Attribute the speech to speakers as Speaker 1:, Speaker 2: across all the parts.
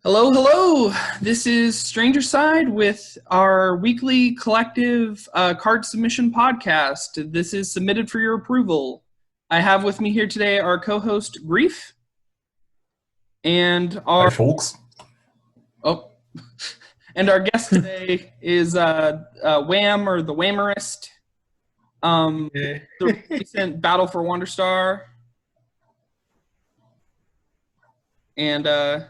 Speaker 1: Hello, hello. This is Stranger Side with our weekly collective card submission podcast. This is submitted for your approval. I have with me here today our co-host Grief and
Speaker 2: Hi,
Speaker 1: our
Speaker 2: folks.
Speaker 1: and our guest today is WHAM or the Whammerist. The recent Battle for Wanderstar. And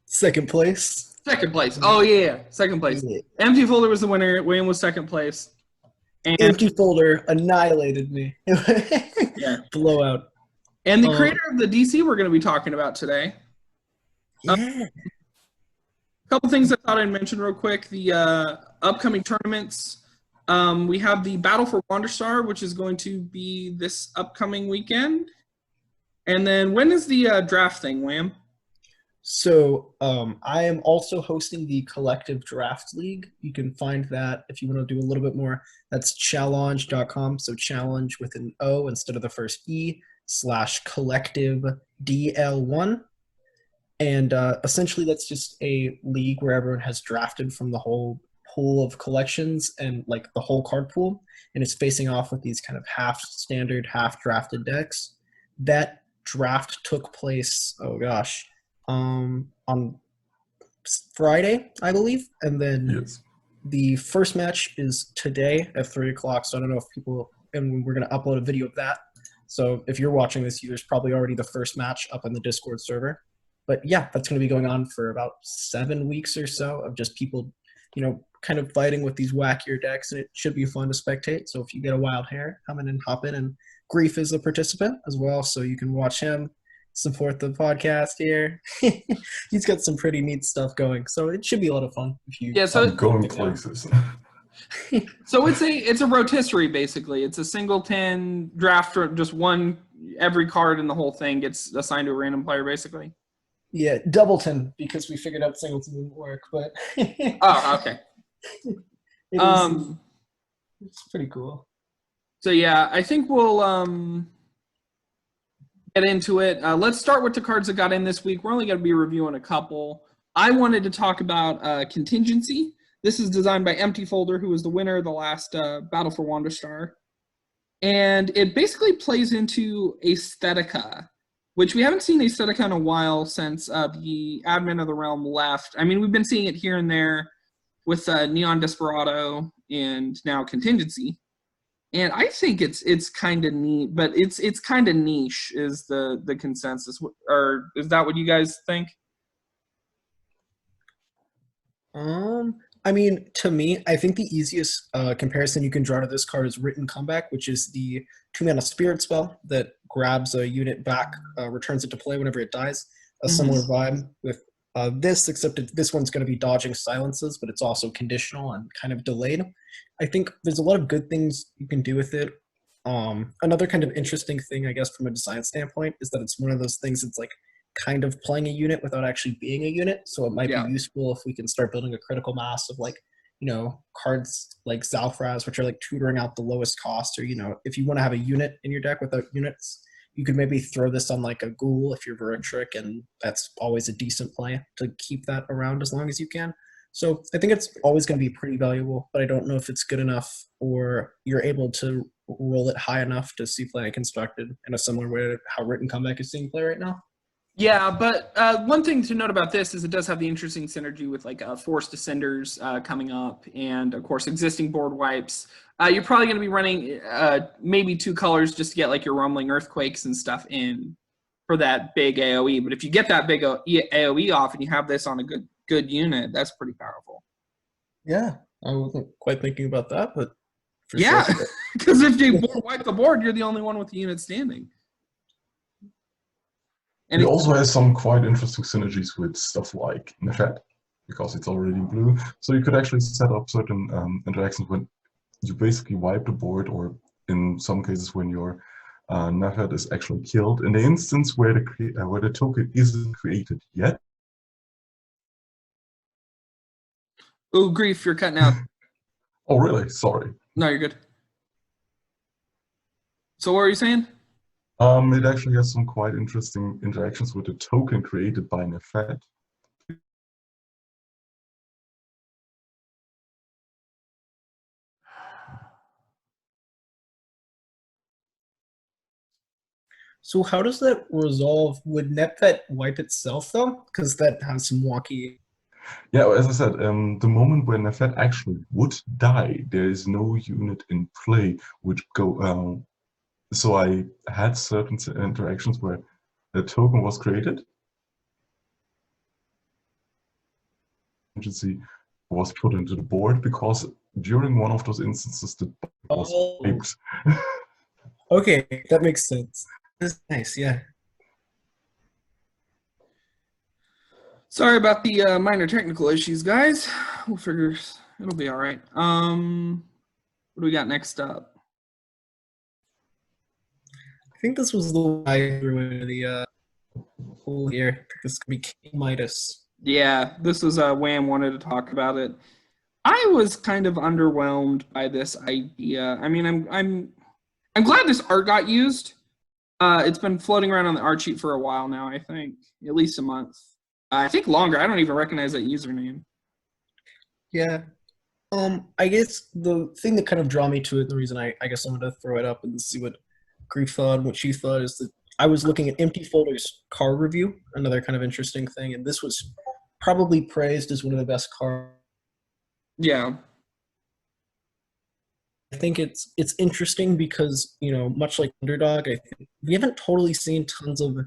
Speaker 3: second place.
Speaker 1: Second place. Oh yeah, second place.
Speaker 3: Yeah.
Speaker 1: Empty Folder was the winner. William was second place.
Speaker 3: And Empty Folder annihilated me.
Speaker 1: Yeah.
Speaker 3: Blowout.
Speaker 1: And the creator of the DC we're going to be talking about today.
Speaker 3: Yeah.
Speaker 1: A couple things I thought I'd mention real quick. The upcoming tournaments. We have the Battle for Wanderstar, which is going to be this upcoming weekend. And then when is the draft thing, Wham?
Speaker 3: So I am also hosting the Collective Draft League. You can find that if you want to do a little bit more. That's challenge.com. So challenge with an O instead of the first E /collective DL1. And essentially that's just a league where everyone has drafted from the whole pool of collections and like the whole card pool. And it's facing off with these kind of half standard, half drafted decks. That draft took place, on Friday, I believe, and then the first match is today at 3 o'clock. So I don't know if people, and we're going to upload a video of that. So if you're watching this, there's probably already the first match up on the Discord server. But yeah, that's going to be going on for about 7 weeks or so of just people, kind of fighting with these wackier decks, and it should be fun to spectate. So if you get a wild hair, come in and hop in, and Grief is a participant as well, so you can watch him. Support the podcast here. He's got some pretty neat stuff going, so it should be a lot of fun. If you
Speaker 2: I'm going places.
Speaker 1: So it's a rotisserie basically. It's a singleton draft, or just one. Every card in the whole thing gets assigned to a random player, basically.
Speaker 3: Yeah, doubleton because we figured out singleton didn't work, but
Speaker 1: oh, okay.
Speaker 3: It's pretty cool.
Speaker 1: So yeah, I think we'll get into it. Let's start with the cards that got in this week. We're only going to be reviewing a couple. I wanted to talk about Contingency. This is designed by Empty Folder, who was the winner of the last Battle for Wanderstar. And it basically plays into Aesthetica, which we haven't seen Aesthetica in a while since the admin of the realm left. I mean, we've been seeing it here and there with Neon Desperado and now Contingency. And I think it's kind of neat, but it's kind of niche is the consensus. Or is that what you guys think?
Speaker 3: I mean, to me, I think the easiest comparison you can draw to this card is Written Comeback, which is the 2-mana spirit spell that grabs a unit back, returns it to play whenever it dies. A similar vibe with this, except this one's going to be dodging silences, but it's also conditional and kind of delayed. I think there's a lot of good things you can do with it. Another kind of interesting thing, I guess, from a design standpoint, is that it's one of those things that's like kind of playing a unit without actually being a unit. So it might be useful if we can start building a critical mass of cards like Zalfraz, which are like tutoring out the lowest cost, or, if you want to have a unit in your deck without units, you could maybe throw this on like a ghoul if you're Veritric, and that's always a decent play to keep that around as long as you can. So I think it's always going to be pretty valuable, but I don't know if it's good enough or you're able to roll it high enough to see play constructed in a similar way to how Written Comeback is seeing play right now.
Speaker 1: Yeah, but one thing to note about this is it does have the interesting synergy with like Force Descenders coming up, and of course existing board wipes. You're probably going to be running maybe 2 colors just to get like your Rumbling Earthquakes and stuff in for that big AoE. But if you get that big AoE off and you have this on a good unit, that's pretty powerful.
Speaker 3: Yeah, I wasn't quite thinking about that, but for
Speaker 1: yeah,
Speaker 3: sure.
Speaker 1: Because if you wipe the board, you're the only one with the unit standing.
Speaker 2: And it also has some quite interesting synergies with stuff like Nefet, because it's already blue. So you could actually set up certain interactions when you basically wipe the board, or in some cases when your Nefet is actually killed. In the instance where the token isn't created yet.
Speaker 1: Oh, Grief, you're cutting out.
Speaker 2: Oh, really? Sorry.
Speaker 1: No, you're good. So what were you saying?
Speaker 2: It actually has some quite interesting interactions with the token created by Nefet.
Speaker 3: So how does that resolve? Would NetVet wipe itself though? Because that has some wonky.
Speaker 2: Yeah, as I said, the moment when Nefet actually would die, there is no unit in play which go. So I had certain interactions where a token was created, contingency was put into the board because during one of those instances the board was
Speaker 3: Oh,
Speaker 2: wiped.
Speaker 3: okay, that makes sense. That's nice, yeah.
Speaker 1: Sorry about the minor technical issues, guys. We'll figure it'll be all right. What do we got next up?
Speaker 3: I think this was the one I threw into the pool here. This could be King Midas.
Speaker 1: Yeah, this was Wham wanted to talk about it. I was kind of underwhelmed by this idea. I mean, I'm glad this art got used. It's been floating around on the art sheet for a while now. I think at least a month. I think longer. I don't even recognize that username.
Speaker 3: Yeah. I guess the thing that kind of drew me to it, the reason I guess I'm gonna throw it up and see what Grief thought and what she thought is that I was looking at Empty Folder's card review, another kind of interesting thing, and this was probably praised as one of the best cards.
Speaker 1: Yeah.
Speaker 3: I think it's interesting because, you know, much like Underdog, I think we haven't totally seen tons of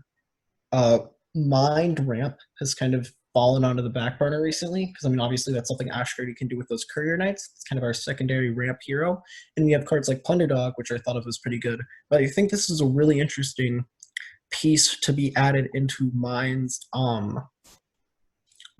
Speaker 3: mind ramp has kind of fallen onto the back burner recently, because I mean obviously that's something Ash Grady can do with those courier knights. It's kind of our secondary ramp hero, and we have cards like Plunderdog, which I thought of as pretty good. But I think this is a really interesting piece to be added into Mine's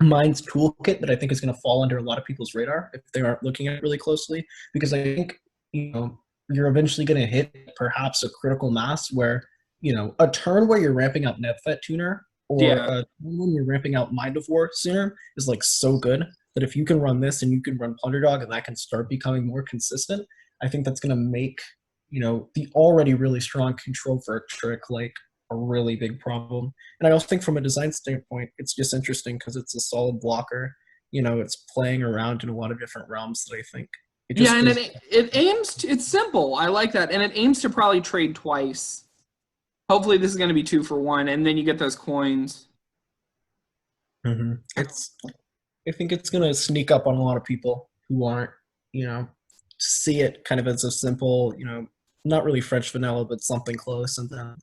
Speaker 3: toolkit that I think is going to fall under a lot of people's radar if they aren't looking at it really closely, because I think, you know, you're eventually going to hit perhaps a critical mass where, you know, a turn where you're ramping up NetFet Tuner or
Speaker 1: Yeah.
Speaker 3: when you're ramping out Mind of War sooner is like so good that if you can run this and you can run Plunderdog and that can start becoming more consistent, I think that's going to make, you know, the already really strong control for a trick like a really big problem. And I also think from a design standpoint, it's just interesting because it's a solid blocker. You know, it's playing around in a lot of different realms that I think it just
Speaker 1: Yeah, and
Speaker 3: is.
Speaker 1: it aims to, it's simple. I like that. And it aims to probably trade twice. Hopefully this is going to be 2 for 1, and then you get those coins.
Speaker 3: It's. I think it's gonna sneak up on a lot of people who aren't, you know, see it kind of as a simple, you know, not really French vanilla, but something close, and then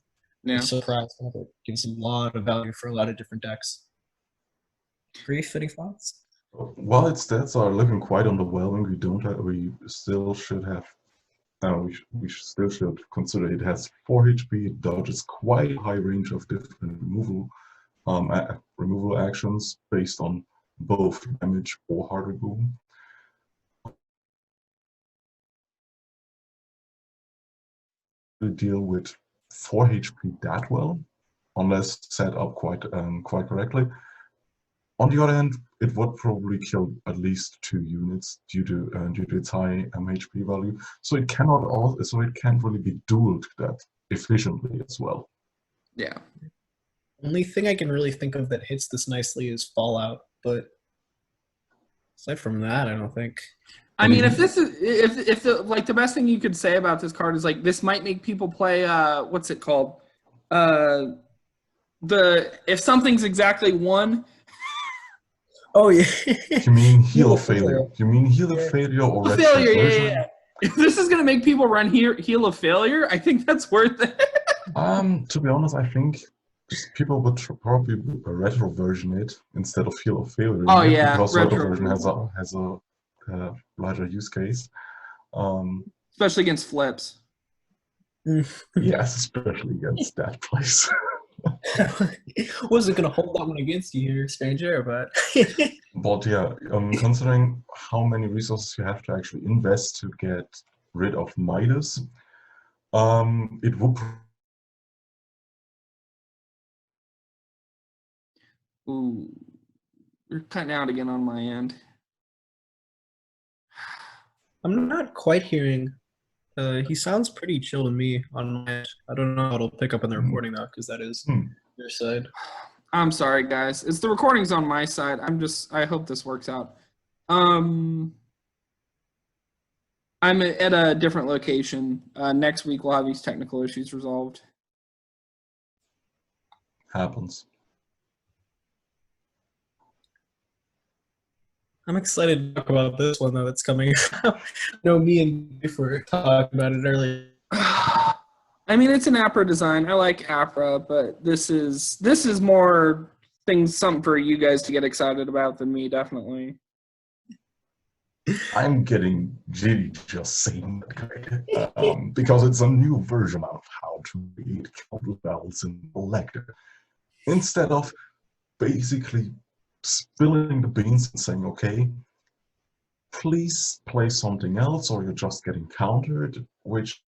Speaker 3: be
Speaker 1: Yeah.
Speaker 3: surprised when it gives a lot of value for a lot of different decks. Grief, any thoughts?
Speaker 2: While its stats are looking quite underwhelming, we still should have. We still should consider it has 4 HP. It dodges quite a high range of different removal actions based on both damage or hard removal. To deal with 4 HP that well, unless set up quite correctly. On the other hand, it would probably kill at least 2 units due to its high HP value. So it can't really be dueled that efficiently as well.
Speaker 1: Yeah.
Speaker 3: Only thing I can really think of that hits this nicely is Fallout, but aside from that, I don't think.
Speaker 1: I mean, if this is if the like the best thing you could say about this card is like this might make people play what's it called? If something's exactly 1.
Speaker 3: Oh yeah.
Speaker 2: You mean heal of failure? You mean heal of failure or red
Speaker 1: Failure,
Speaker 2: version?
Speaker 1: yeah. If this is gonna make people run heal of failure, I think that's worth it.
Speaker 2: To be honest, I think people would probably retro version it instead of heal of failure.
Speaker 1: Oh yeah,
Speaker 2: because retro version has a larger use case.
Speaker 1: Especially against flips.
Speaker 2: Yes, especially against that place.
Speaker 3: Wasn't gonna hold that one against you here, stranger, but
Speaker 2: But yeah, considering how many resources you have to actually invest to get rid of Midas, it would.
Speaker 1: Ooh, you're cutting out again on my end.
Speaker 3: I'm not quite hearing. He sounds pretty chill to me on my end. I don't know how it'll pick up in the recording though, because that is your side.
Speaker 1: I'm sorry, guys. It's the recording's on my side. I hope this works out. I'm at a different location. Next week we'll have these technical issues resolved.
Speaker 2: happens.
Speaker 3: I'm excited to talk about this one though that's coming. No, me and Biff were talking about it earlier.
Speaker 1: I mean, it's an Afro design. I like Afro, but this is more something for you guys to get excited about than me, definitely.
Speaker 2: I'm getting giddy just saying that, because it's a new version of how to read counterspells in Collector. Instead of basically spilling the beans and saying, okay, please play something else or you're just getting countered, which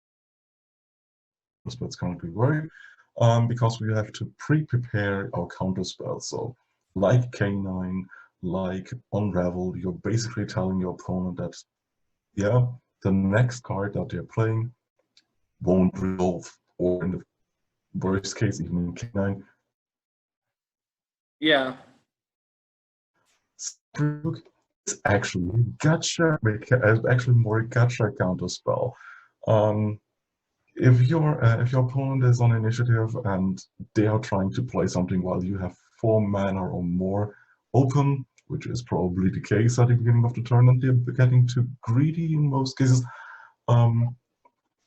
Speaker 2: spells currently work, because we have to pre-prepare our counter spells. So like K9, like Unravel, you're basically telling your opponent that, yeah, the next card that they're playing won't resolve, or in the worst case, even in K9.
Speaker 1: Yeah.
Speaker 2: Rebuke is actually gotcha, actually more gotcha counter spell. If your opponent is on initiative and they are trying to play something while you have 4 mana or more open, which is probably the case at the beginning of the turn, and they're getting too greedy in most cases,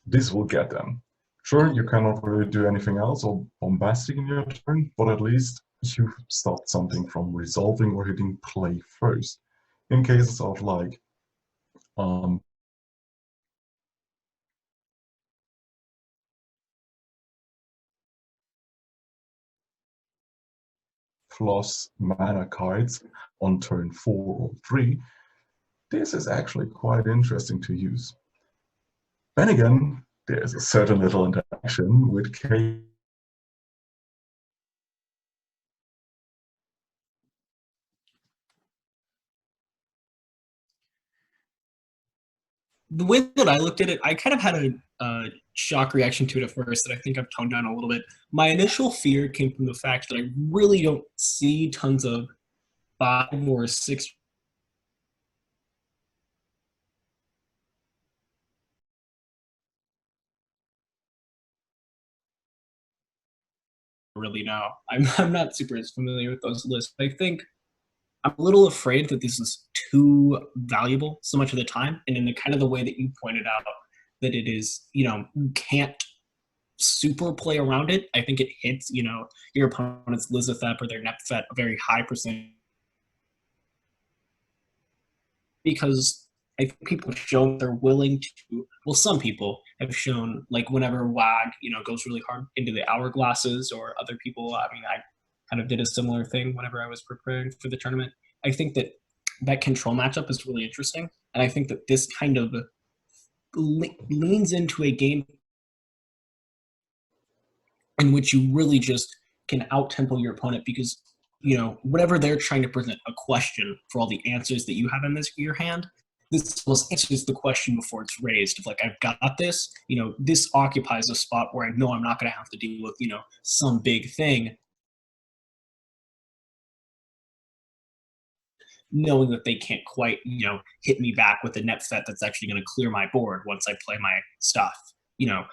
Speaker 2: this will get them. Sure, you cannot really do anything else or bombastic in your turn, but at least you stopped something from resolving or hitting play first. In cases of like plus mana cards on turn 4 or 3, this is actually quite interesting to use. Then again, there's a certain little interaction with K.
Speaker 3: The way that I looked at it, I kind of had a shock reaction to it at first that I think I've toned down a little bit. My initial fear came from the fact that I really don't see tons of 5 or 6 really know. I'm not super as familiar with those lists. I think I'm a little afraid that this is too valuable so much of the time, and in the kind of the way that you pointed out that it is, you can't super play around it. I think it hits, your opponent's Lizethep or their Nephet a very high percentage, because I think people have shown they're willing to. Well, some people have shown, like whenever WAG, goes really hard into the hourglasses, or other people. I mean, I kind of did a similar thing whenever I was preparing for the tournament. I think that control matchup is really interesting, and I think that this kind of leans into a game in which you really just can out-tempo your opponent, because whatever they're trying to present a question for all the answers that you have in your hand, this almost answers the question before it's raised. Of like, I've got this, this occupies a spot where I know I'm not going to have to deal with, some big thing, knowing that they can't quite, hit me back with a net set that's actually going to clear my board once I play my stuff.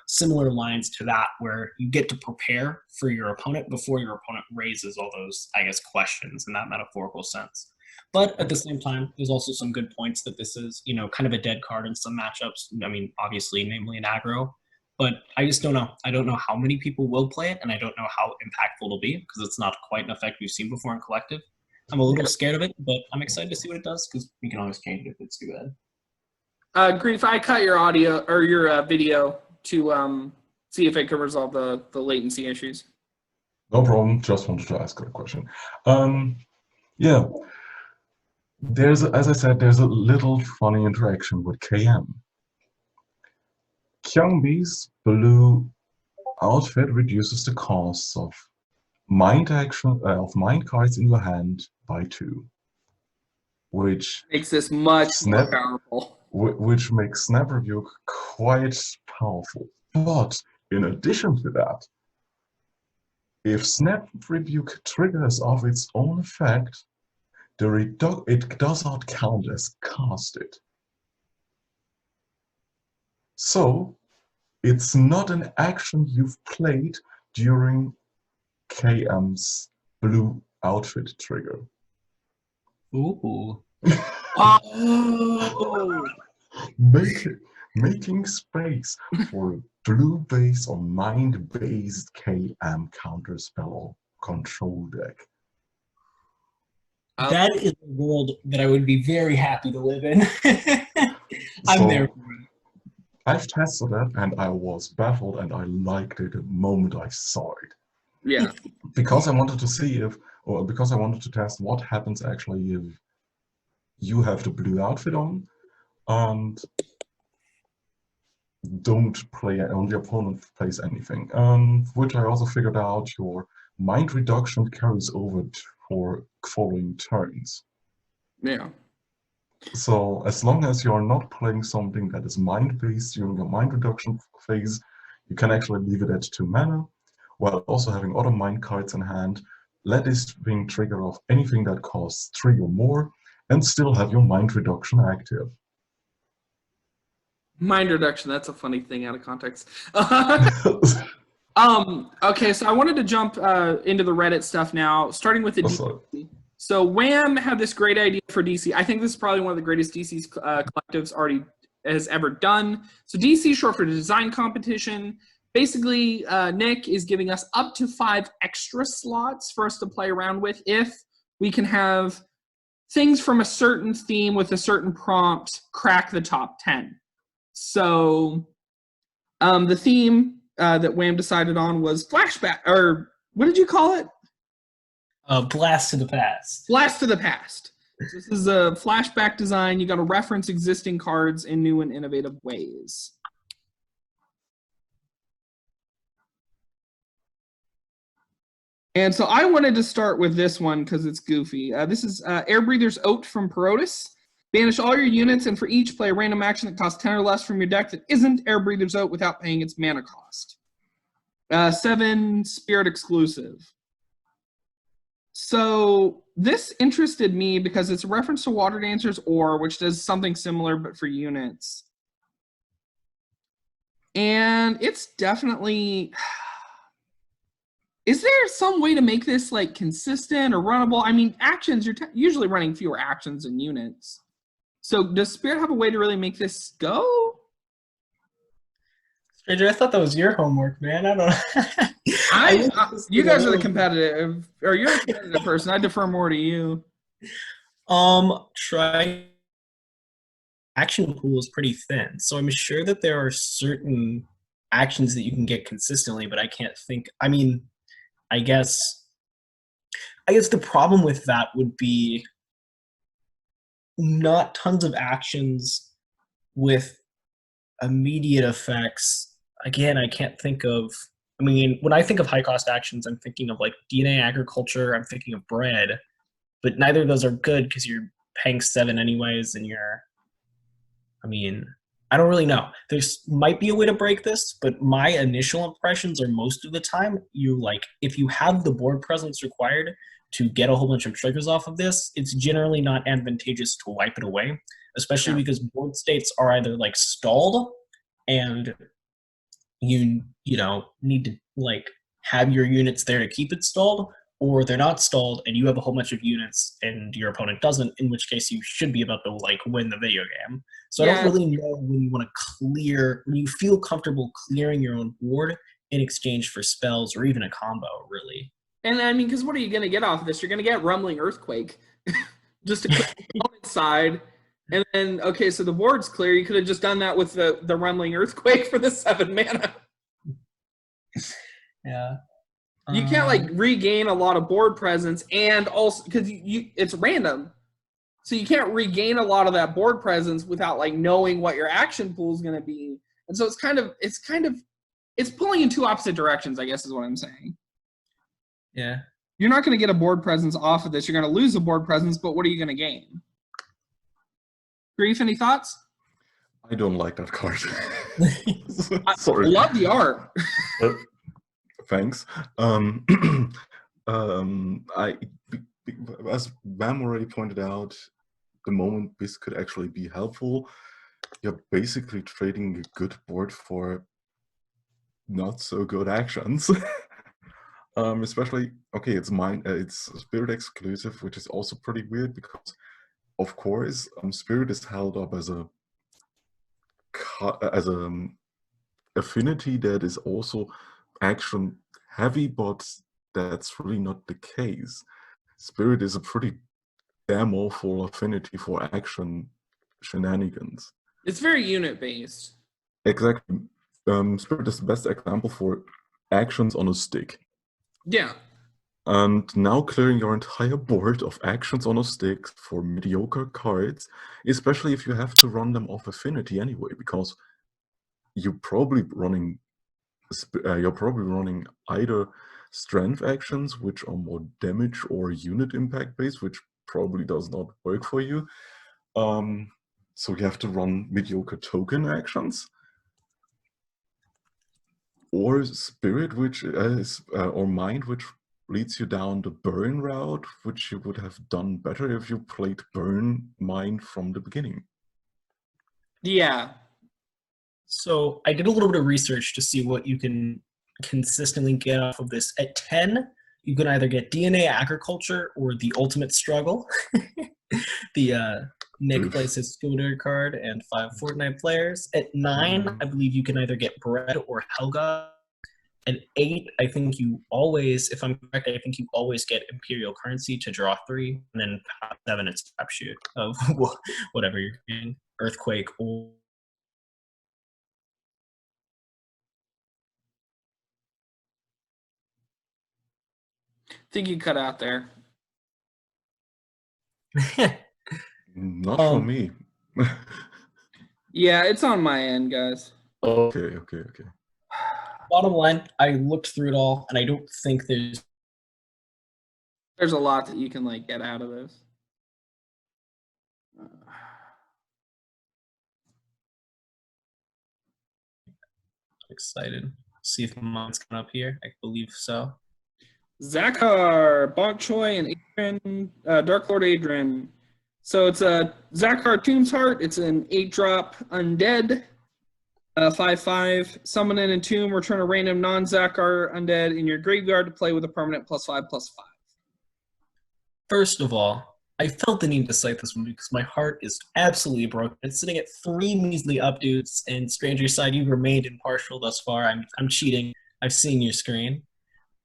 Speaker 3: Similar lines to that, where you get to prepare for your opponent before your opponent raises all those, I guess, questions in that metaphorical sense. But at the same time, there's also some good points that this is, kind of a dead card in some matchups. I mean, obviously, namely in aggro. But I just don't know. I don't know how many people will play it, and I don't know how impactful it'll be, because it's not quite an effect we've seen before in Collective. I'm a little scared of it, but I'm excited to see what it does, because we can always change it if it's too bad.
Speaker 1: Grief, I cut your audio or your video to see if it can resolve the latency issues.
Speaker 2: No problem. Just wanted to ask a question. Yeah, as I said, there's a little funny interaction with KM. Kyungbi's blue outfit reduces the cost of mind cards in your hand by 2, which
Speaker 1: makes this much more powerful.
Speaker 2: Which makes Snap Rebuke quite powerful. But in addition to that, if Snap Rebuke triggers of its own effect, it does not count as casted. So it's not an action you've played during KM's blue outfit trigger.
Speaker 3: Ooh.
Speaker 1: Oh,
Speaker 2: Making space for a blue base or mind-based KM counterspell or control deck.
Speaker 3: That is a world that I would be very happy to live in. I'm there for it.
Speaker 2: I've tested it and I was baffled and I liked it the moment I saw it.
Speaker 1: yeah.
Speaker 2: Because I wanted to see because I wanted to test what happens actually if you have the blue outfit on and don't play, on the opponent plays anything. Which I also figured out your mind reduction carries over for following turns.
Speaker 1: Yeah.
Speaker 2: So as long as you're not playing something that is mind-based during your mind reduction phase, you can actually leave it at 2 mana, while also having other mind cards in hand, let this being trigger off anything that costs 3 or more, and still have your mind reduction active.
Speaker 1: Mind reduction, that's a funny thing out of context. Okay, so I wanted to jump into the Reddit stuff now, starting with the DC. So WHAM had this great idea for DC. I think this is probably one of the greatest DC's collectives already has ever done. So DC, short for design competition. Basically, Nick is giving us up to 5 extra slots for us to play around with if we can have things from a certain theme with a certain prompt crack the top 10. So the theme that WHAM decided on was flashback, or what did you call it?
Speaker 3: Blast to the past.
Speaker 1: Blast to the past. So this is a flashback design. You got to reference existing cards in new and innovative ways. And so I wanted to start with this one because it's goofy. This is Airbreather's Oat from Perotis. Banish all your units, and for each, play a random action that costs 10 or less from your deck that isn't Airbreather's Oat without paying its mana cost. 7 Spirit exclusive. So this interested me because it's a reference to Water Dancer's Ore, which does something similar but for units. And it's definitely... Is there some way to make this like consistent or runnable? I mean, actions, you're usually running fewer actions than units. So does Spirit have a way to really make this go?
Speaker 3: Stranger, I thought that was your homework, man. I don't know.
Speaker 1: You guys are the competitive, or you're the competitive person. I defer more to you.
Speaker 3: Try action pool is pretty thin, so I'm sure that there are certain actions that you can get consistently, but I can't think. I mean, I guess the problem with that would be not tons of actions with immediate effects. Again, I can't think of... I mean, when I think of high-cost actions, I'm thinking of, like, DNA agriculture, I'm thinking of bread, but neither of those are good because you're paying 7 anyways, and you're... I mean, I don't really know. There's might be a way to break this, but my initial impressions are most of the time, if you have the board presence required to get a whole bunch of triggers off of this, it's generally not advantageous to wipe it away, especially because board states are either like stalled and you need to like have your units there to keep it stalled, or they're not stalled and you have a whole bunch of units and your opponent doesn't, in which case you should be about to like win the video game. So I don't really know when you want to when you feel comfortable clearing your own board in exchange for spells or even a combo, really.
Speaker 1: And I mean, because what are you going to get off of this? You're going to get Rumbling Earthquake just to clear the opponent's side. And then, okay, so the board's clear. You could have just done that with the Rumbling Earthquake for the 7 mana.
Speaker 3: Yeah.
Speaker 1: You can't like regain a lot of board presence, and also because it's random, so you can't regain a lot of that board presence without like knowing what your action pool is going to be. And so it's pulling in 2 opposite directions, I guess is what I'm saying.
Speaker 3: Yeah.
Speaker 1: You're not going to get a board presence off of this. You're going to lose a board presence, but what are you going to gain? Grief, any thoughts?
Speaker 2: I don't like that card.
Speaker 1: Sorry. I love the art.
Speaker 2: Thanks. As Bam already pointed out, the moment this could actually be helpful, you're basically trading a good board for not so good actions. Especially, okay, it's Spirit exclusive, which is also pretty weird because, of course, Spirit is held up as a affinity that is also action heavy, but that's really not the case. Spirit is a pretty damn awful affinity for action shenanigans.
Speaker 1: It's very unit based.
Speaker 2: Exactly. Spirit is the best example for actions on a stick.
Speaker 1: Yeah.
Speaker 2: And now clearing your entire board of actions on a stick for mediocre cards, especially if you have to run them off affinity anyway, because you're probably running either strength actions, which are more damage, or unit impact based, which probably does not work for you. So you have to run mediocre token actions, or spirit, which is or mind, which leads you down the burn route, which you would have done better if you played burn mind from the beginning.
Speaker 1: Yeah.
Speaker 3: So I did a little bit of research to see what you can consistently get off of this. At 10, you can either get DNA Agriculture or The Ultimate Struggle. The Nick
Speaker 2: Oof.
Speaker 3: plays his scooter card and 5 Fortnite players. At 9, I believe you can either get Bread or Helga. At 8, I think you always, if I'm correct, I think you always get Imperial Currency to draw 3. And then 7, it's crapshoot of whatever you're getting. Earthquake or
Speaker 1: I think you cut out there.
Speaker 2: Not for me.
Speaker 1: Yeah, it's on my end, guys.
Speaker 2: Okay.
Speaker 3: Bottom line, I looked through it all, and I don't think there's
Speaker 1: There's a lot that you can like get out of this.
Speaker 3: excited. See if mine's coming up here. I believe so.
Speaker 1: Zakkar, Bok Choy, and Adrian, Dark Lord Adrian. So it's a Zakkar Tomb's Heart. It's an 8-drop undead, 5/5. Summon an entomb. Return a random non-Zakkar undead in your graveyard to play with a permanent +5/+5.
Speaker 3: First of all, I felt the need to cite this one because my heart is absolutely broken. It's sitting at 3 measly updudes, and Stranger Side, you've remained impartial thus far. I'm cheating. I've seen your screen.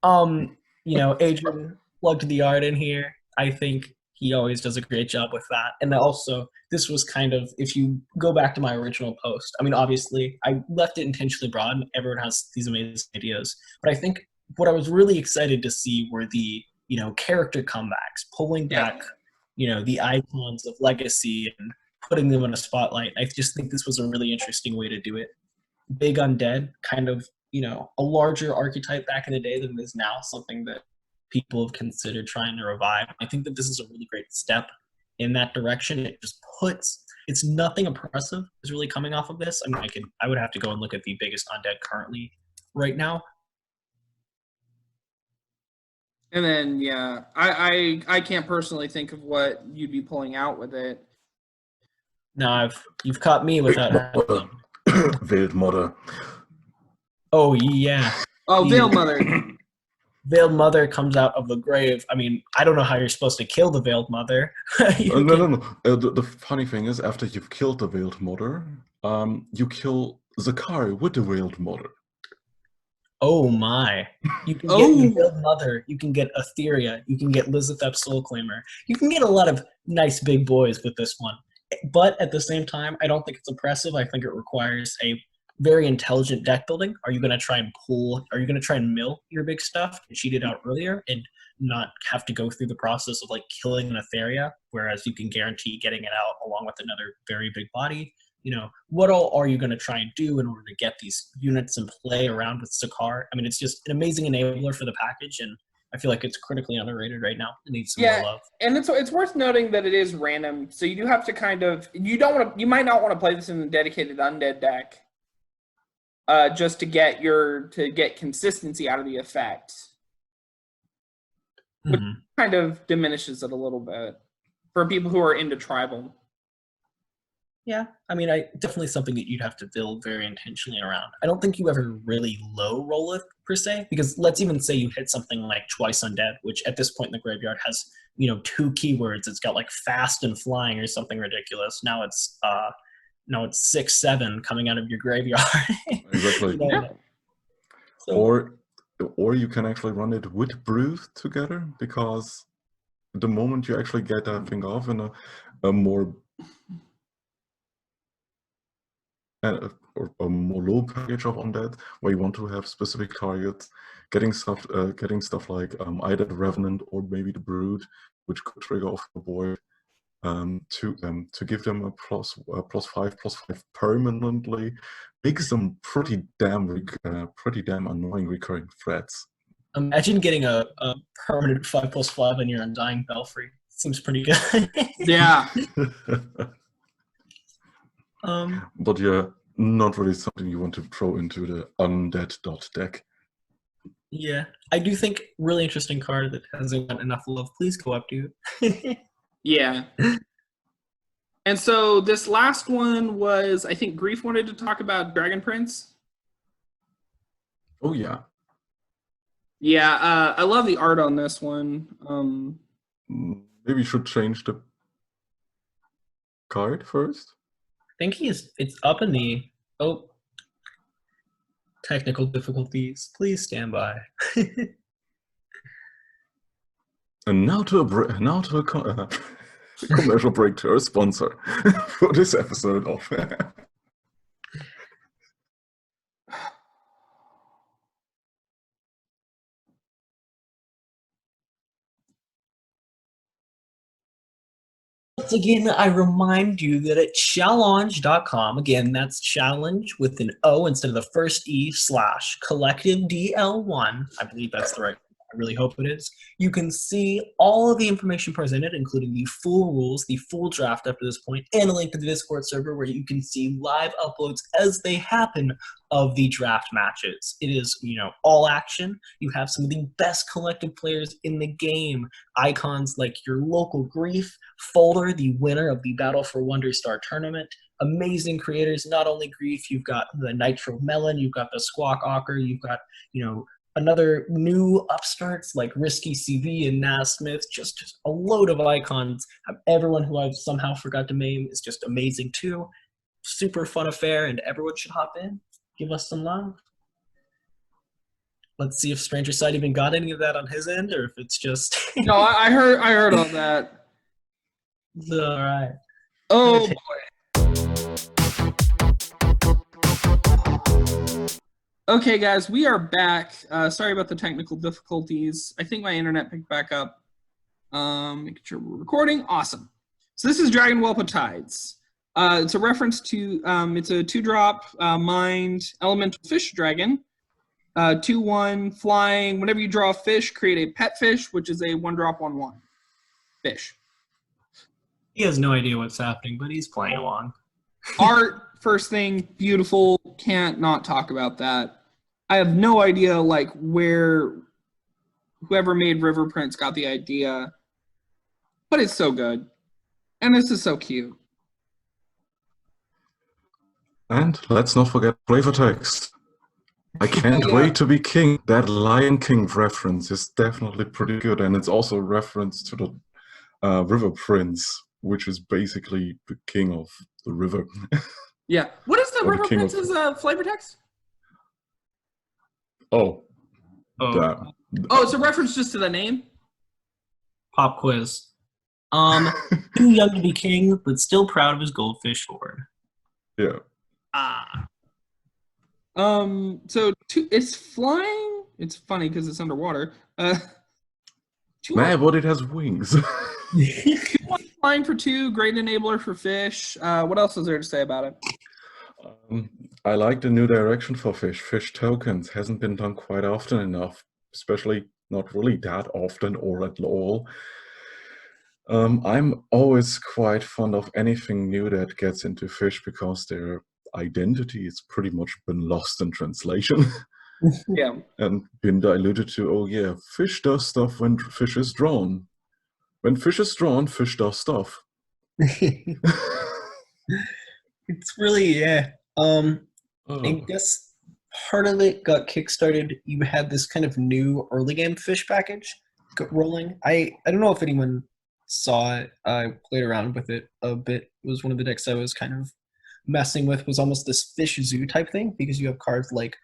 Speaker 3: Adrian plugged the art in here. I think he always does a great job with that. And also, this was kind of, if you go back to my original post, I mean, obviously, I left it intentionally broad. Everyone has these amazing ideas. But I think what I was really excited to see were the, character comebacks, pulling back, the icons of legacy and putting them in a spotlight. I just think this was a really interesting way to do it. Big undead, kind of, a larger archetype back in the day than it is now, something that people have considered trying to revive. I think that this is a really great step in that direction. It just it's nothing impressive is really coming off of this. I mean, I would have to go and look at the biggest undead currently right now.
Speaker 1: And then, yeah, I can't personally think of what you'd be pulling out with it.
Speaker 3: No, you've caught me without
Speaker 2: Veiled Mother.
Speaker 3: Oh, yeah.
Speaker 1: Oh, Veiled Mother.
Speaker 3: Veiled Mother comes out of the grave. I mean, I don't know how you're supposed to kill the Veiled Mother.
Speaker 2: No. The funny thing is, after you've killed the Veiled Mother, you kill Zakkar with the Veiled Mother.
Speaker 3: Oh my. You can get the Veiled Mother, you can get Etheria, you can get Lizethep Soulclaimer. You can get a lot of nice big boys with this one. But at the same time, I don't think it's impressive. I think it requires a very intelligent deck building. Are you going to try and mill your big stuff and cheat it out earlier and not have to go through the process of like killing an Etheria, whereas you can guarantee getting it out along with another very big body? What all are you going to try and do in order to get these units in play around with Zakkar? I mean, it's just an amazing enabler for the package, and I feel like it's critically underrated right now. It needs some more love.
Speaker 1: And it's worth noting that it is random, so you do have to kind of you might not want to play this in a dedicated undead deck, just to get consistency out of the effect, which kind of diminishes it a little bit for people who are into tribal.
Speaker 3: Yeah, I mean, definitely something that you'd have to build very intentionally around. I don't think you ever really low roll it per se, because let's even say you hit something like twice undead, which at this point in the graveyard has 2 keywords. It's got like fast and flying or something ridiculous. Now it's 6/7 coming out of your graveyard.
Speaker 2: Exactly.
Speaker 1: Yeah.
Speaker 3: So,
Speaker 2: Or you can actually run it with Brew together, because the moment you actually get that thing off in a more or a more low package of undead, where you want to have specific targets, getting stuff like either the Revenant or maybe the Brood, which could trigger off the board, to give them a +5/+5 permanently, makes them pretty damn annoying recurring threats.
Speaker 3: imagine getting a permanent 5/5 on your Undying Belfry. Seems pretty good.
Speaker 1: Yeah.
Speaker 2: But yeah, not really something you want to throw into the undead dot deck.
Speaker 3: Yeah, I do think really interesting card that hasn't got enough love. Please go up, dude.
Speaker 1: Yeah. And so this last one was, I think Grief wanted to talk about Dragon Prince.
Speaker 2: Oh yeah.
Speaker 1: Yeah, I love the art on this one.
Speaker 2: Maybe you should change the card first.
Speaker 3: I think it's up in the technical difficulties. Please stand by.
Speaker 2: And now to a commercial break to our sponsor for this episode of.
Speaker 3: Once again, I remind you that at challenge.com, again, that's challenge with an O instead of the first E / collective DL1. I believe that's the right. I really hope it is. You can see all of the information presented, including the full rules, the full draft up to this point, and a link to the Discord server where you can see live uploads as they happen of the draft matches. It is, all action. You have some of the best collective players in the game. Icons like your local Grief, Folder, the winner of the Battle for Wanderstar tournament. Amazing creators, not only Grief, you've got the Nitro Melon, you've got the Squawk Ocker, you've got, another new upstarts like Risky CV and Nas Smith, just a load of icons. Everyone who I've somehow forgot to name is just amazing too. Super fun affair, and everyone should hop in. Give us some love. Let's see if Stranger Side even got any of that on his end, or if it's just.
Speaker 1: No, I heard all that.
Speaker 3: All right.
Speaker 1: Oh boy. Okay, guys, we are back. Sorry about the technical difficulties. I think my internet picked back up. Making sure we're recording. Awesome. So this is Dragon Whelp of Tides. It's a reference to, it's a 2-drop mind elemental fish dragon. 2/1 flying. Whenever you draw a fish, create a pet fish, which is a 1-drop 1/1 fish.
Speaker 3: He has no idea what's happening, but he's playing along.
Speaker 1: Art, first thing, beautiful. Can't not talk about that. I have no idea, where whoever made River Prince got the idea, but it's so good. And this is so cute.
Speaker 2: And let's not forget flavor text. I can't wait to be king. That Lion King reference is definitely pretty good, and it's also a reference to the River Prince, which is basically the king of the river.
Speaker 1: Yeah. What is the
Speaker 2: Or the
Speaker 1: River
Speaker 2: king of-
Speaker 1: Prince's flavor text?
Speaker 2: Oh. That.
Speaker 1: Oh, it's a reference just to the name?
Speaker 3: Pop quiz. Too young to be king, but still proud of his goldfish hoard.
Speaker 2: Yeah.
Speaker 1: So it's flying. It's funny because it's underwater.
Speaker 2: Man, but it has wings.
Speaker 1: 2/1 flying for 2, great enabler for fish. What else is there to say about it?
Speaker 2: I like the new direction for fish. Fish tokens hasn't been done quite often enough, especially not really that often or at all. I'm always quite fond of anything new that gets into fish because their identity has pretty much been lost in translation.
Speaker 1: Yeah.
Speaker 2: And been diluted to, oh yeah, fish does stuff when fish is drawn. When fish is drawn, fish does stuff.
Speaker 3: It's really, yeah. I
Speaker 2: Oh.
Speaker 3: guess part of it got kickstarted. You had this kind of new early game fish package rolling. I don't know if anyone saw it. I played around with it a bit. It was one of the decks I was kind of messing with. Was almost this fish zoo type thing because you have cards like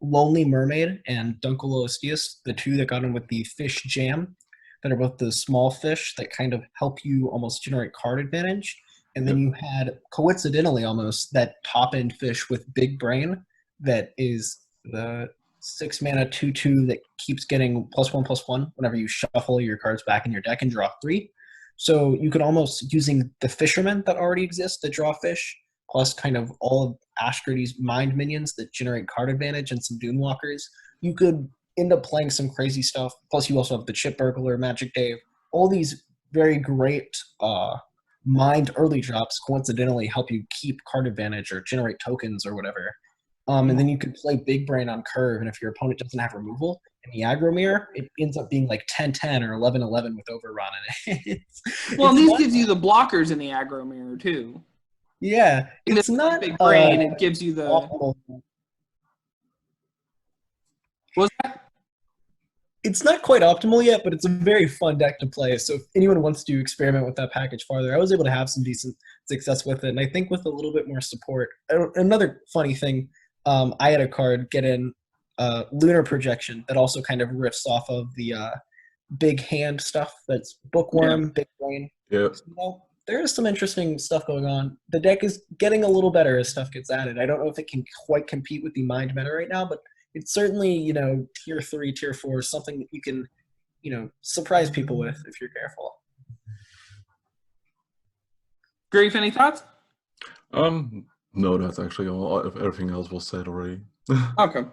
Speaker 3: Lonely Mermaid and Dunkelostheus, the two that got in with the fish jam, that are both the small fish that kind of help you almost generate card advantage. And then
Speaker 2: Yep.
Speaker 3: you had, coincidentally almost, that top end fish with big brain that is the 6 mana 2/2 that keeps getting +1/+1 whenever you shuffle your cards back in your deck and draw 3. So you could almost, using the fishermen that already exist that draw fish, plus kind of all of Ashgrady's mind minions that generate card advantage and some Doomwalkers, you could end up playing some crazy stuff. Plus you also have the Chip Burglar, Magic Dave, all these very great mind early drops coincidentally help you keep card advantage or generate tokens or whatever. And then you could play Big Brain on curve, and if your opponent doesn't have removal in the aggro mirror, it ends up being like 10/10 or 11/11 with overrun in it.
Speaker 1: Well,
Speaker 3: It's
Speaker 1: these
Speaker 3: not-
Speaker 1: gives you the blockers in the aggro mirror too.
Speaker 3: yeah,
Speaker 1: And
Speaker 3: it's
Speaker 1: this
Speaker 3: not
Speaker 1: big brain. It gives you the.
Speaker 3: optimal.
Speaker 1: What was that?
Speaker 3: It's not quite optimal yet, but it's a very fun deck to play. So if anyone wants to experiment with that package farther, I was able to have some decent success with it. And I think with a little bit more support, another funny thing, I had a card get in Lunar Projection that also kind of riffs off of the big hand stuff. That's Bookworm, Big Brain.
Speaker 2: Yeah.
Speaker 3: So, there is some interesting stuff going on. The deck is getting a little better as stuff gets added. I don't know if it can quite compete with the mind meta right now, but it's certainly, tier 3, tier 4, something that you can, surprise people with if you're careful.
Speaker 1: Grief, any thoughts?
Speaker 2: No, that's actually all. Everything else was said already.
Speaker 1: Okay.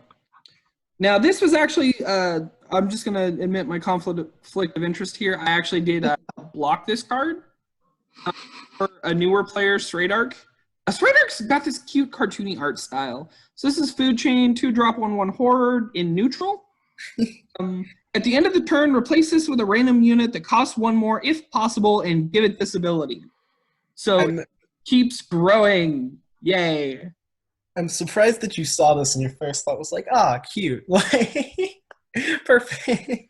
Speaker 1: Now, this was actually, I'm just going to admit my conflict of interest here. I actually did block this card for a newer player, Straight Arc. Straight Arc's got this cute cartoony art style. So this is Food Chain, 2-drop, 1/1 Horde in neutral. At the end of the turn, replace this with a random unit that costs 1 more if possible and give it this ability. So it keeps growing. Yay.
Speaker 3: I'm surprised that you saw this and your first thought was like, cute. Like, perfect.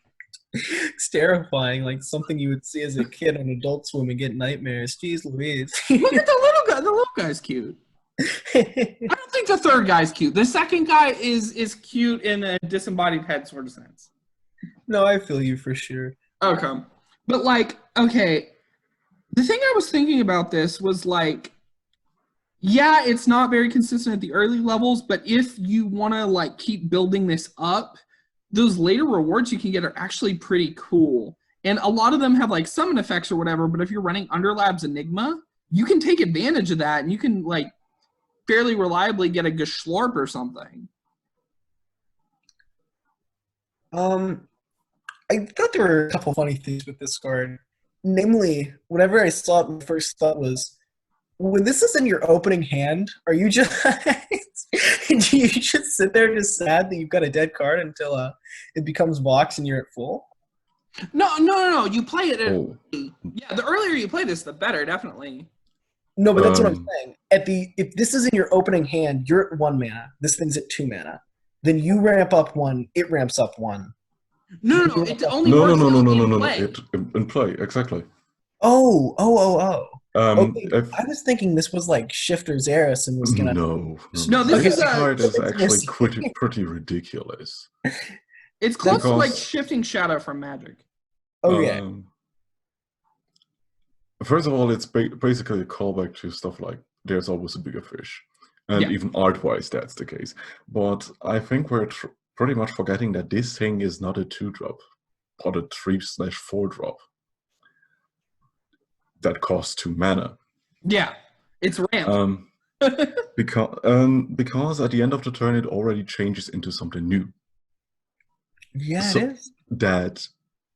Speaker 3: It's terrifying, like something you would see as a kid on Adult Swim and get nightmares. Jeez Louise.
Speaker 1: Look at the little guy. The little guy's cute. I don't think the third guy's cute. The second guy is cute in a disembodied head sort of sense.
Speaker 3: No, I feel you for sure.
Speaker 1: Okay. But the thing I was thinking about this was it's not very consistent at the early levels, but if you want to keep building this up, those later rewards you can get are actually pretty cool. And a lot of them have summon effects or whatever, but if you're running Underlab's Enigma, you can take advantage of that and you can fairly reliably get a Geschlorp or something.
Speaker 3: I thought there were a couple funny things with this card. Namely, whenever I saw it, my first thought was, when this is in your opening hand, are you just do you just sit there just sad that you've got a dead card until it becomes box and you're at full?
Speaker 1: No. You play it.
Speaker 2: Oh.
Speaker 1: Yeah, the earlier you play this, the better, definitely.
Speaker 3: No, but that's what I'm saying. If this is in your opening hand, you're at 1 mana. This thing's at 2 mana. Then you ramp up 1. It ramps up 1.
Speaker 1: No. It only works in play.
Speaker 2: In play, exactly.
Speaker 3: Oh. Okay,
Speaker 2: If,
Speaker 3: I was thinking this was like Shifter's Eris and was gonna.
Speaker 1: No,
Speaker 2: This
Speaker 1: is
Speaker 2: card is actually pretty ridiculous.
Speaker 1: It's close to Shifting Shadow from Magic.
Speaker 3: Okay.
Speaker 2: First of all, it's basically a callback to stuff like there's always a bigger fish. And even art-wise, that's the case. But I think we're pretty much forgetting that this thing is not a 2-drop, or a 3/4 drop. That costs 2 mana.
Speaker 1: Yeah, it's ramped.
Speaker 2: Because at the end of the turn, it already changes into something new.
Speaker 3: Yeah,
Speaker 2: So
Speaker 3: it is.
Speaker 2: that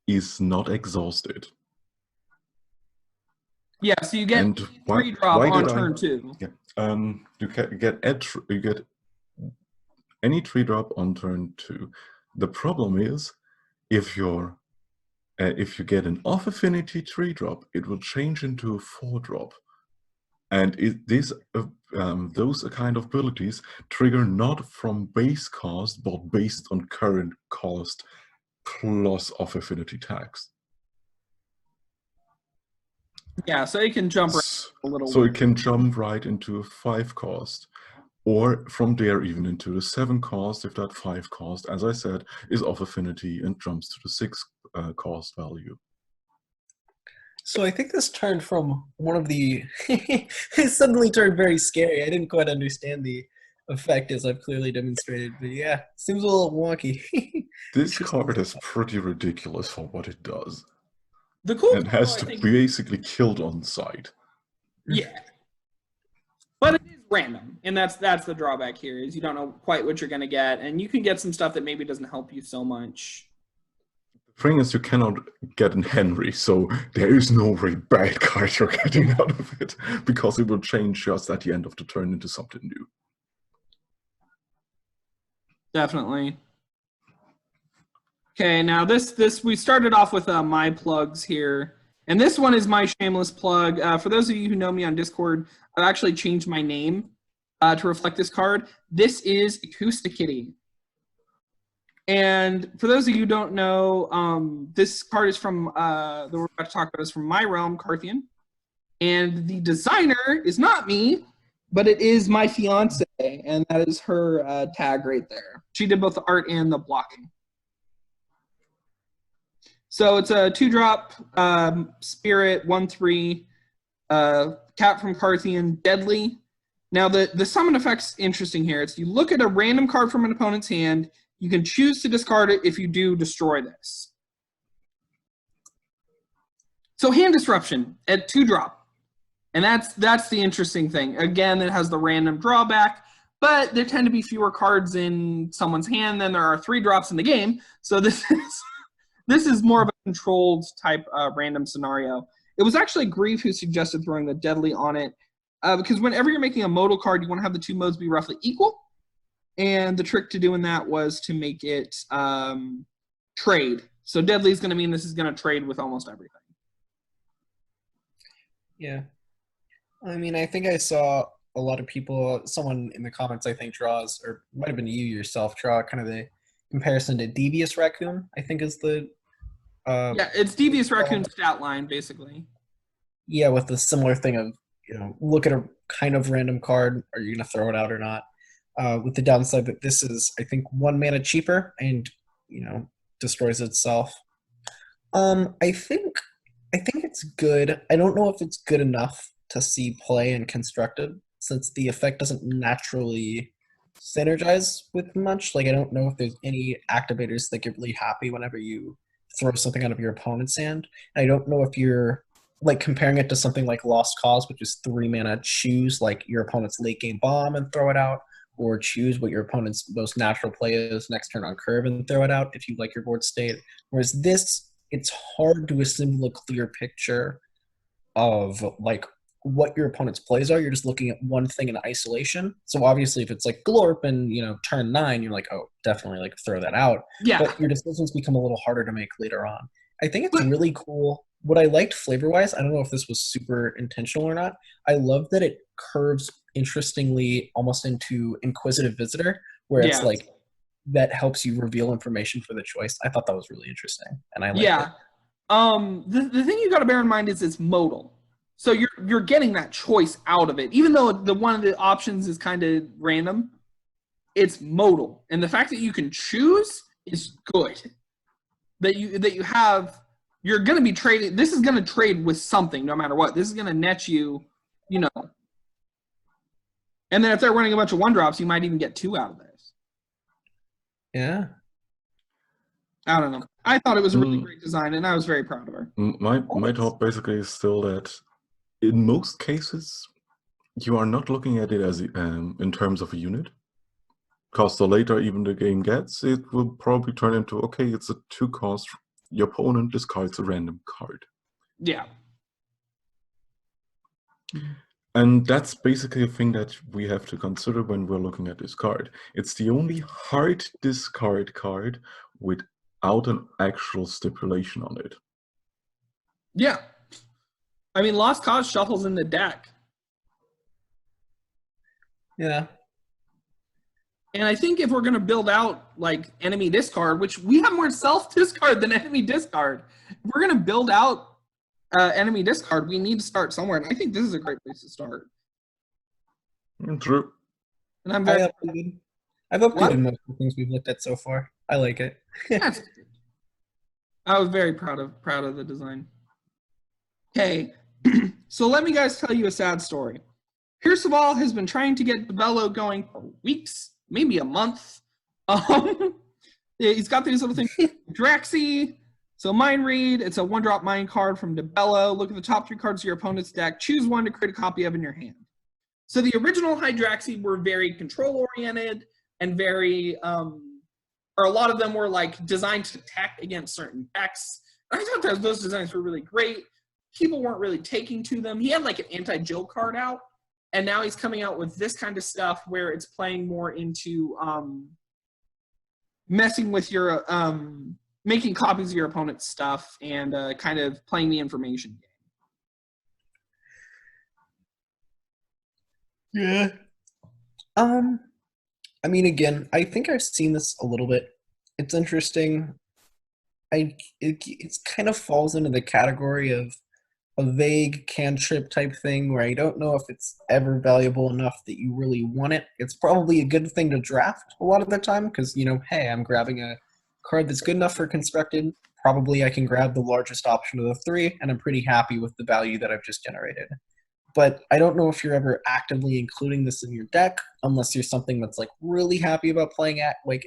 Speaker 2: is not exhausted.
Speaker 1: Yeah, so you get 3-drop on turn 2.
Speaker 2: Yeah. You get any 3-drop on turn 2. The problem is if you get an off affinity 3-drop, it will change into a 4-drop. And those kind of abilities trigger not from base cost, but based on current cost plus of affinity tags.
Speaker 1: Yeah, so it can jump right a little.
Speaker 2: So it can jump right into a 5 cost, or from there even into the 7 cost if that 5 cost, as I said, is of affinity and jumps to the 6 cost value.
Speaker 3: So I think this turned from one of the it suddenly turned very scary. I didn't quite understand the effect as I've clearly demonstrated, but yeah, seems a little wonky.
Speaker 2: This card is pretty ridiculous for what it does.
Speaker 1: The cool
Speaker 2: It has to be basically killed on sight.
Speaker 1: Yeah. But it is random, and that's the drawback here, is you don't know quite what you're going to get, and you can get some stuff that maybe doesn't help you so much.
Speaker 2: The thing is, you cannot get an Henry, so there is no very bad card you're getting out of it, because it will change just at the end of the turn into something new.
Speaker 1: Definitely. Okay, now this we started off with my plugs here, and this one is my shameless plug. For those of you who know me on Discord, I've actually changed my name to reflect this card. This is Acoustic Kitty. And for those of you who don't know, this card is from, that we're about to talk about, is from my realm, Carthian. And the designer is not me, but it is my fiance, and that is her tag right there. She did both the art and the blocking. So it's a 2-drop spirit, 1/3, cat from Carthian, deadly. Now the summon effect's interesting here. It's you look at a random card from an opponent's hand, you can choose to discard it if you do destroy this. So hand disruption at 2-drop. And that's the interesting thing. Again, it has the random drawback, but there tend to be fewer cards in someone's hand than there are 3-drops in the game. So this is more of a controlled type random scenario. It was actually Grief who suggested throwing the deadly on it, because whenever you're making a modal card, you want to have the 2 modes be roughly equal. And the trick to doing that was to make it trade. So deadly is going to mean this is going to trade with almost everything.
Speaker 3: Yeah. I mean, I think I saw a lot of people, someone in the comments I think draws, or might have been you yourself, draw kind of the comparison to Devious Raccoon, I think is the...
Speaker 1: yeah, it's Devious Raccoon stat line, basically.
Speaker 3: Yeah, with the similar thing of, look at a kind of random card, are you going to throw it out or not? With the downside that this is, I think, 1 mana cheaper and, destroys itself. I think it's good. I don't know if it's good enough to see play in Constructed, since the effect doesn't naturally synergize with much. Like, I don't know if there's any activators that get really happy whenever you throw something out of your opponent's hand. And I don't know if you're, like, comparing it to something like Lost Cause, which is 3 mana, choose, like, your opponent's late game bomb and throw it out, or choose what your opponent's most natural play is next turn on curve and throw it out if you like your board state. Whereas this, it's hard to assemble a clear picture of, like, what your opponent's plays are. You're just looking at one thing in isolation. So obviously if it's like Glorp and, turn 9, you're like, oh, definitely, like, throw that out.
Speaker 1: Yeah.
Speaker 3: But your decisions become a little harder to make later on. I think it's really cool. What I liked flavor-wise, I don't know if this was super intentional or not, I love that it curves interestingly almost into Inquisitive Visitor, where it's like, that helps you reveal information for the choice. I thought that was really interesting, and I liked it.
Speaker 1: The thing you got to bear in mind is it's modal. So you're getting that choice out of it. Even though one of the options is kind of random, it's modal. And the fact that you can choose is good. That you have, you're going to be trading. This is going to trade with something no matter what. This is going to net you, And then if they're running a bunch of 1-drops, you might even get 2 out of this.
Speaker 3: Yeah.
Speaker 1: I don't know. I thought it was a really great design, and I was very proud of her.
Speaker 2: My thought basically is still that in most cases, you are not looking at it as in terms of a unit. Because the later even the game gets, it will probably turn into, okay, it's a 2 cost. Your opponent discards a random card.
Speaker 1: Yeah.
Speaker 2: And that's basically a thing that we have to consider when we're looking at this card. It's the only hard discard card without an actual stipulation on it.
Speaker 1: Yeah. I mean, Lost Cause shuffles in the deck.
Speaker 3: Yeah.
Speaker 1: And I think if we're going to build out like enemy discard, which we have more self discard than enemy discard, if we're going to build out enemy discard, we need to start somewhere. And I think this is a great place to start.
Speaker 2: True.
Speaker 1: And I'm very
Speaker 3: I've upgraded most of the things we've looked at so far. I like it.
Speaker 1: That's good. I was very proud of the design. Okay, so let me guys tell you a sad story. Pierce of All has been trying to get the Bello going for weeks, maybe a month. He's got these little things. Draxi. So Mind Read, it's a 1-drop mind card from DeBello. Look at the top 3 cards of your opponent's deck. Choose one to create a copy of in your hand. So the original Hydraxi were very control-oriented and very, or a lot of them were like designed to attack against certain decks. I thought those designs were really great. People weren't really taking to them. He had like an anti-Jill card out, and now he's coming out with this kind of stuff where it's playing more into messing with your, making copies of your opponent's stuff and kind of playing the information game.
Speaker 3: Yeah. I mean, again, I think I've seen this a little bit. It's interesting. It kind of falls into the category of a vague cantrip type thing where I don't know if it's ever valuable enough that you really want it. It's probably a good thing to draft a lot of the time because, you know, hey, I'm grabbing a card that's good enough for constructed. Probably I can grab the largest option of the 3, and I'm pretty happy with the value that I've just generated. But I don't know if you're ever actively including this in your deck unless you're something that's like really happy about playing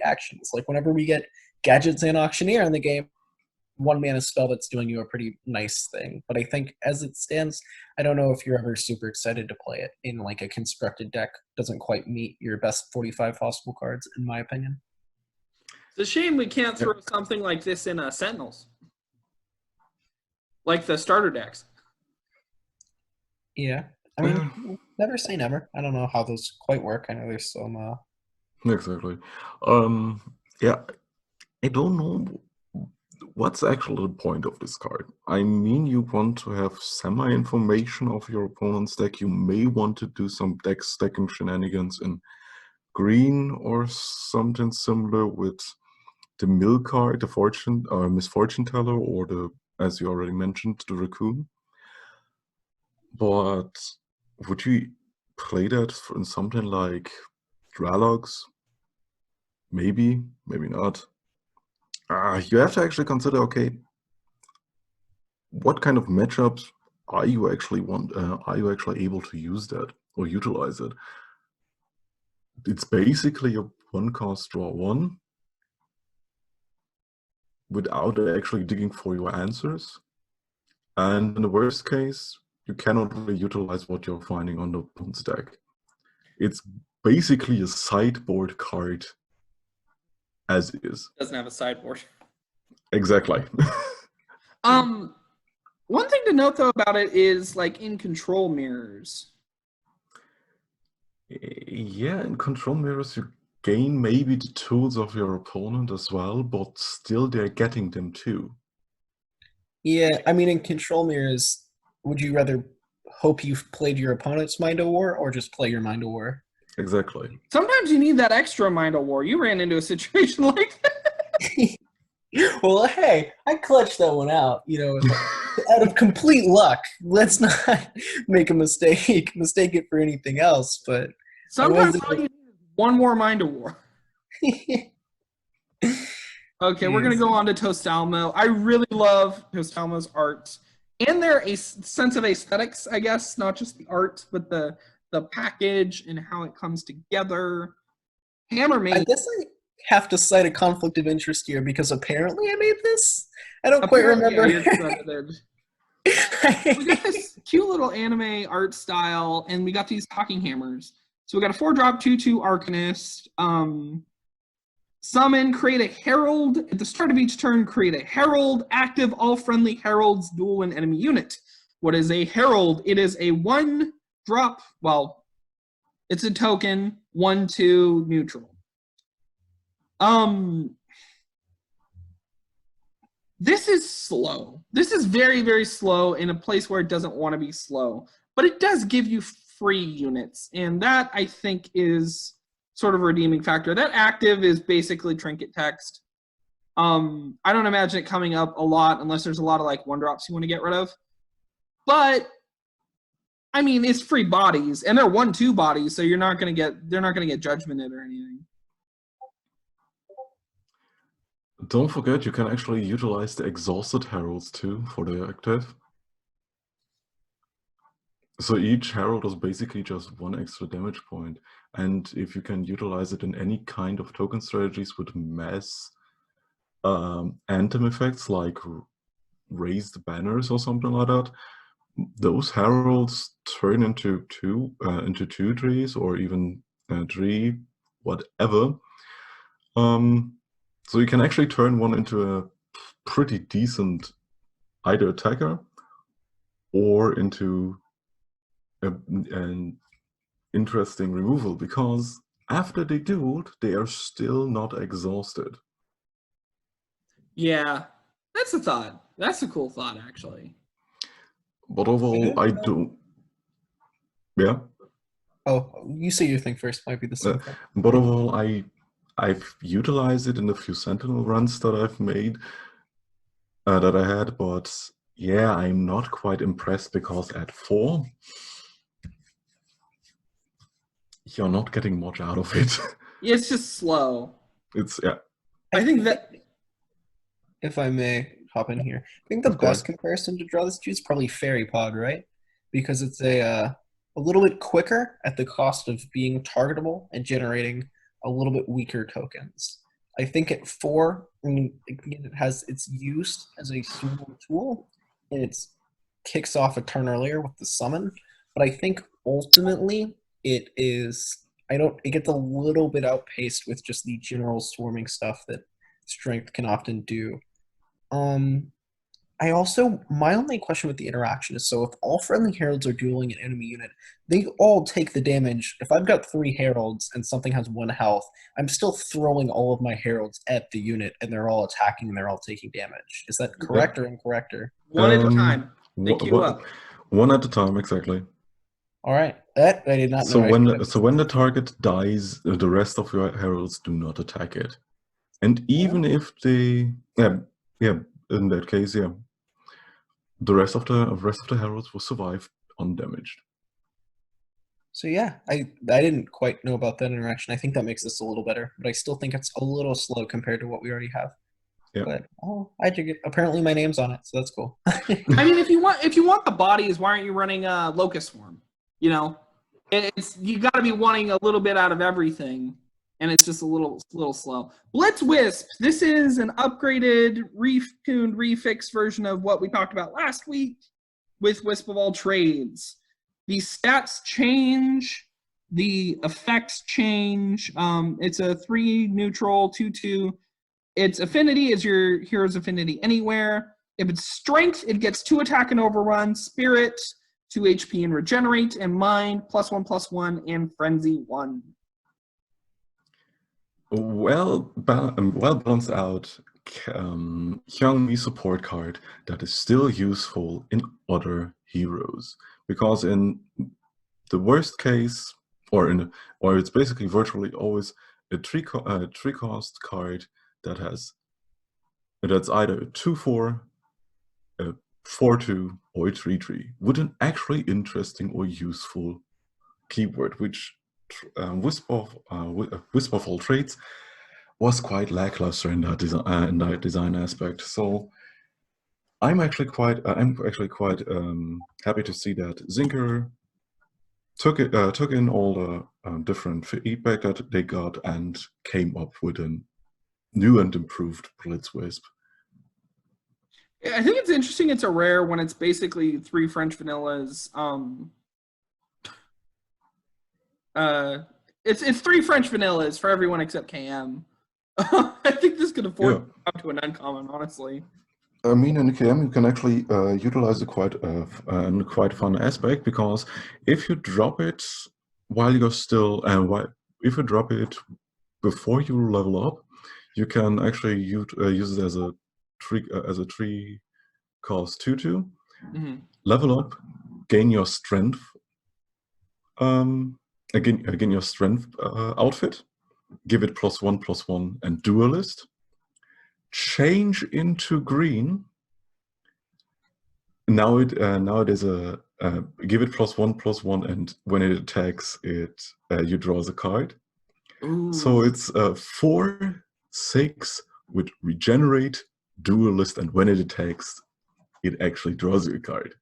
Speaker 3: actions. Like whenever we get Gadgets and Auctioneer in the game, 1-mana spell that's doing you a pretty nice thing. But I think as it stands, I don't know if you're ever super excited to play it in like a constructed deck. Doesn't quite meet your best 45 possible cards, in my opinion.
Speaker 1: It's a shame we can't throw something like this in Sentinels. Like the starter decks.
Speaker 3: Yeah. I mean, never say never. I don't know how those quite work. I know there's some...
Speaker 2: Exactly. Yeah, I don't know what's actually the point of this card. I mean, you want to have semi-information of your opponent's deck. You may want to do some deck stacking shenanigans in green or something similar with the mill card, the fortune or misfortune teller, or the, as you already mentioned, the raccoon. But would you play that in something like Dralogs? Maybe, maybe not. You have to actually consider, okay, what kind of matchups are you actually able to use that or utilize it? It's basically a 1-cost draw 1 without actually digging for your answers. And in the worst case, you cannot really utilize what you're finding on the opponent's deck. It's basically a sideboard card as is.
Speaker 1: Doesn't have a sideboard.
Speaker 2: Exactly.
Speaker 1: One thing to note though about it is like in control mirrors.
Speaker 2: Yeah, in control mirrors you gain maybe the tools of your opponent as well, but still they're getting them too.
Speaker 3: Yeah, I mean, in control mirrors, would you rather hope you've played your opponent's Mind of War or just play your Mind of War?
Speaker 2: Exactly.
Speaker 1: Sometimes you need that extra Mind of War. You ran into a situation like that.
Speaker 3: Well, hey, I clutched that one out, you know, out of complete luck. Let's not make a mistake it for anything else, but
Speaker 1: sometimes all you need is one more Mind of War. Okay, we're going to go on to Tostalmo. I really love Tostalmo's art. And their sense of aesthetics, I guess, not just the art, but the package and how it comes together. Hammer Mage.
Speaker 3: I guess I have to cite a conflict of interest here because apparently I made this. I don't quite remember.
Speaker 1: Yeah, we got this cute little anime art style, and we got these talking hammers. So we got a 4-drop 2/2 Arcanist. Summon, create a herald. At the start of each turn, create a herald. Active all friendly heralds duel an enemy unit. What is a herald? It is a 1-drop, well, it's a token, 1/2 neutral. This is slow. This is very, very slow in a place where it doesn't want to be slow. But it does give you free units, and that I think is sort of a redeeming factor. That active is basically trinket text. I don't imagine it coming up a lot unless there's a lot of like 1-drops you want to get rid of. But I mean, it's free bodies, and they're 1/2 bodies, so they're not gonna get judgmented or anything.
Speaker 2: Don't forget, you can actually utilize the exhausted heralds too for the active. So each herald is basically just 1 extra damage point, and if you can utilize it in any kind of token strategies with mass anthem effects like raised banners or something like that, those heralds turn into two trees or even 3, whatever. So you can actually turn one into a pretty decent either attacker or into an interesting removal, because after they do it, they are still not exhausted.
Speaker 1: Yeah, that's a thought. That's a cool thought, actually.
Speaker 2: But overall, I do. Yeah.
Speaker 3: Oh, you say your thing first. Might be the same thing.
Speaker 2: But overall, I've utilized it in a few Sentinel runs that I've made, that I had. But yeah, I'm not quite impressed, because at 4, you're not getting much out of it.
Speaker 1: Yeah, it's just slow.
Speaker 2: It's yeah.
Speaker 1: I think that.
Speaker 3: If I may hop in here, I think the best comparison to draw this to is probably Fairy Pod, right? Because it's a little bit quicker at the cost of being targetable and generating a little bit weaker tokens. I think at 4, I mean, it has its use as a single tool, and it kicks off a turn earlier with the summon. But I think ultimately it gets a little bit outpaced with just the general swarming stuff that strength can often do. My only question with the interaction is, so if all friendly heralds are dueling an enemy unit, they all take the damage. If I've got 3 heralds and something has 1 health, I'm still throwing all of my heralds at the unit, and they're all attacking and they're all taking damage. Is that correct or incorrect? Or
Speaker 1: one at a time. They queue up.
Speaker 2: One at a time, exactly.
Speaker 3: All right, that I did not know.
Speaker 2: So when the target dies, the rest of your heralds do not attack it, and even if they in that case, the rest of the heralds will survive undamaged.
Speaker 3: So yeah, I didn't quite know about that interaction. I think that makes this a little better, but I still think it's a little slow compared to what we already have. Yeah. But apparently my name's on it, so that's cool.
Speaker 1: I mean, if you want the bodies, why aren't you running a Locust Swarm? You know, you got to be wanting a little bit out of everything, and it's just a little slow. Blitz Wisp. This is an upgraded, retuned, refixed version of what we talked about last week with Wisp of All Trades. The stats change, the effects change. It's a 3 neutral 2/2. Its affinity is your hero's affinity anywhere. If it's strength, it gets 2 attack and overrun, spirit, 2 HP and regenerate, and mind, +1/+1, and frenzy 1.
Speaker 2: Well balanced out Hyungmi support card that is still useful in other heroes, because in the worst case, or it's basically virtually always a 3 cost card that's either a 2/4, a 4/2, or a 3/3 with an actually interesting or useful keyword, which Wisp of All Trades was quite lackluster in that design aspect. So I'm actually quite happy to see that Zakkar took in all the different feedback that they got and came up with a new and improved Blitz Wisp.
Speaker 1: I think it's interesting. It's a rare when it's basically 3 French vanillas. It's 3 French vanillas for everyone except KM. I think this could afford up to an uncommon, honestly.
Speaker 2: I mean, in KM you can actually utilize a quite fun aspect, because if you drop it while you're still if you drop it before you level up, you can actually use it as a 3 cost 2/2, level up, gain your strength Again, your strength outfit. Give it +1/+1 and duelist. Change into green. Now it is a give it +1/+1, and when it attacks, you draw the card.
Speaker 1: Ooh.
Speaker 2: So it's 4/6 with regenerate, duelist, and when it attacks, it actually draws you a card.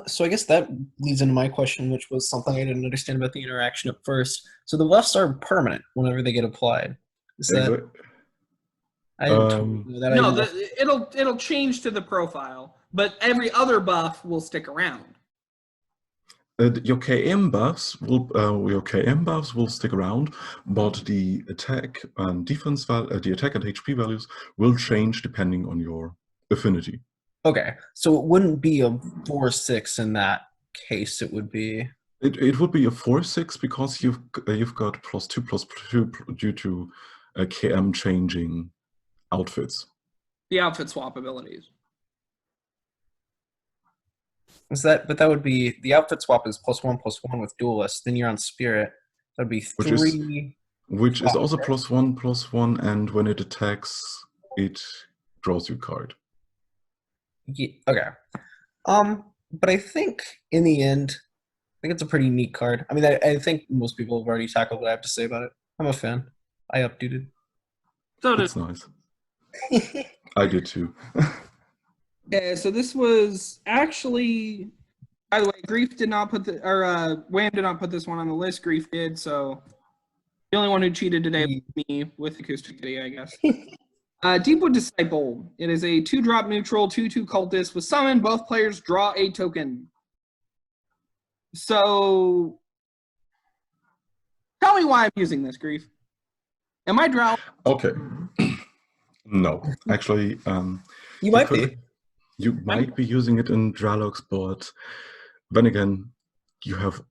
Speaker 3: So I guess that leads into my question, which was something I didn't understand about the interaction at first. So the buffs are permanent whenever they get applied. Is that? I didn't totally know that.
Speaker 1: No, it'll change to the profile, but every other buff will stick around.
Speaker 2: Your KM buffs will stick around, but the attack and defense the attack and HP values will change depending on your affinity.
Speaker 3: Okay, so it wouldn't be a 4/6 in that case. It would be.
Speaker 2: It would be a 4/6 because you've got +2/+2 due to KM changing outfits.
Speaker 1: The outfit swap abilities.
Speaker 3: Is that? But that would be the outfit swap is +1/+1 with duelist. Then you're on spirit. That'd be 3.
Speaker 2: Which is also +1/+1, and when it attacks, it draws you a card.
Speaker 3: Yeah, okay. But I think in the end, I think it's a pretty neat card. I mean, I think most people have already tackled what I have to say about it. I'm a fan. I updated.
Speaker 1: So
Speaker 2: That's nice. I did too.
Speaker 1: Yeah, so this was actually, by the way, Grief did not put Wham did not put this one on the list. Grief did, so the only one who cheated today was me with Acoustic Kitty, I guess. Deepwood Disciple. It is a 2-drop neutral 2/2 cultist with summon. Both players draw a token. So, tell me why I'm using this, Grief. Am I drow?
Speaker 2: Okay. No, actually,
Speaker 3: You might be.
Speaker 2: You might be using it in Dralox, but then again, you have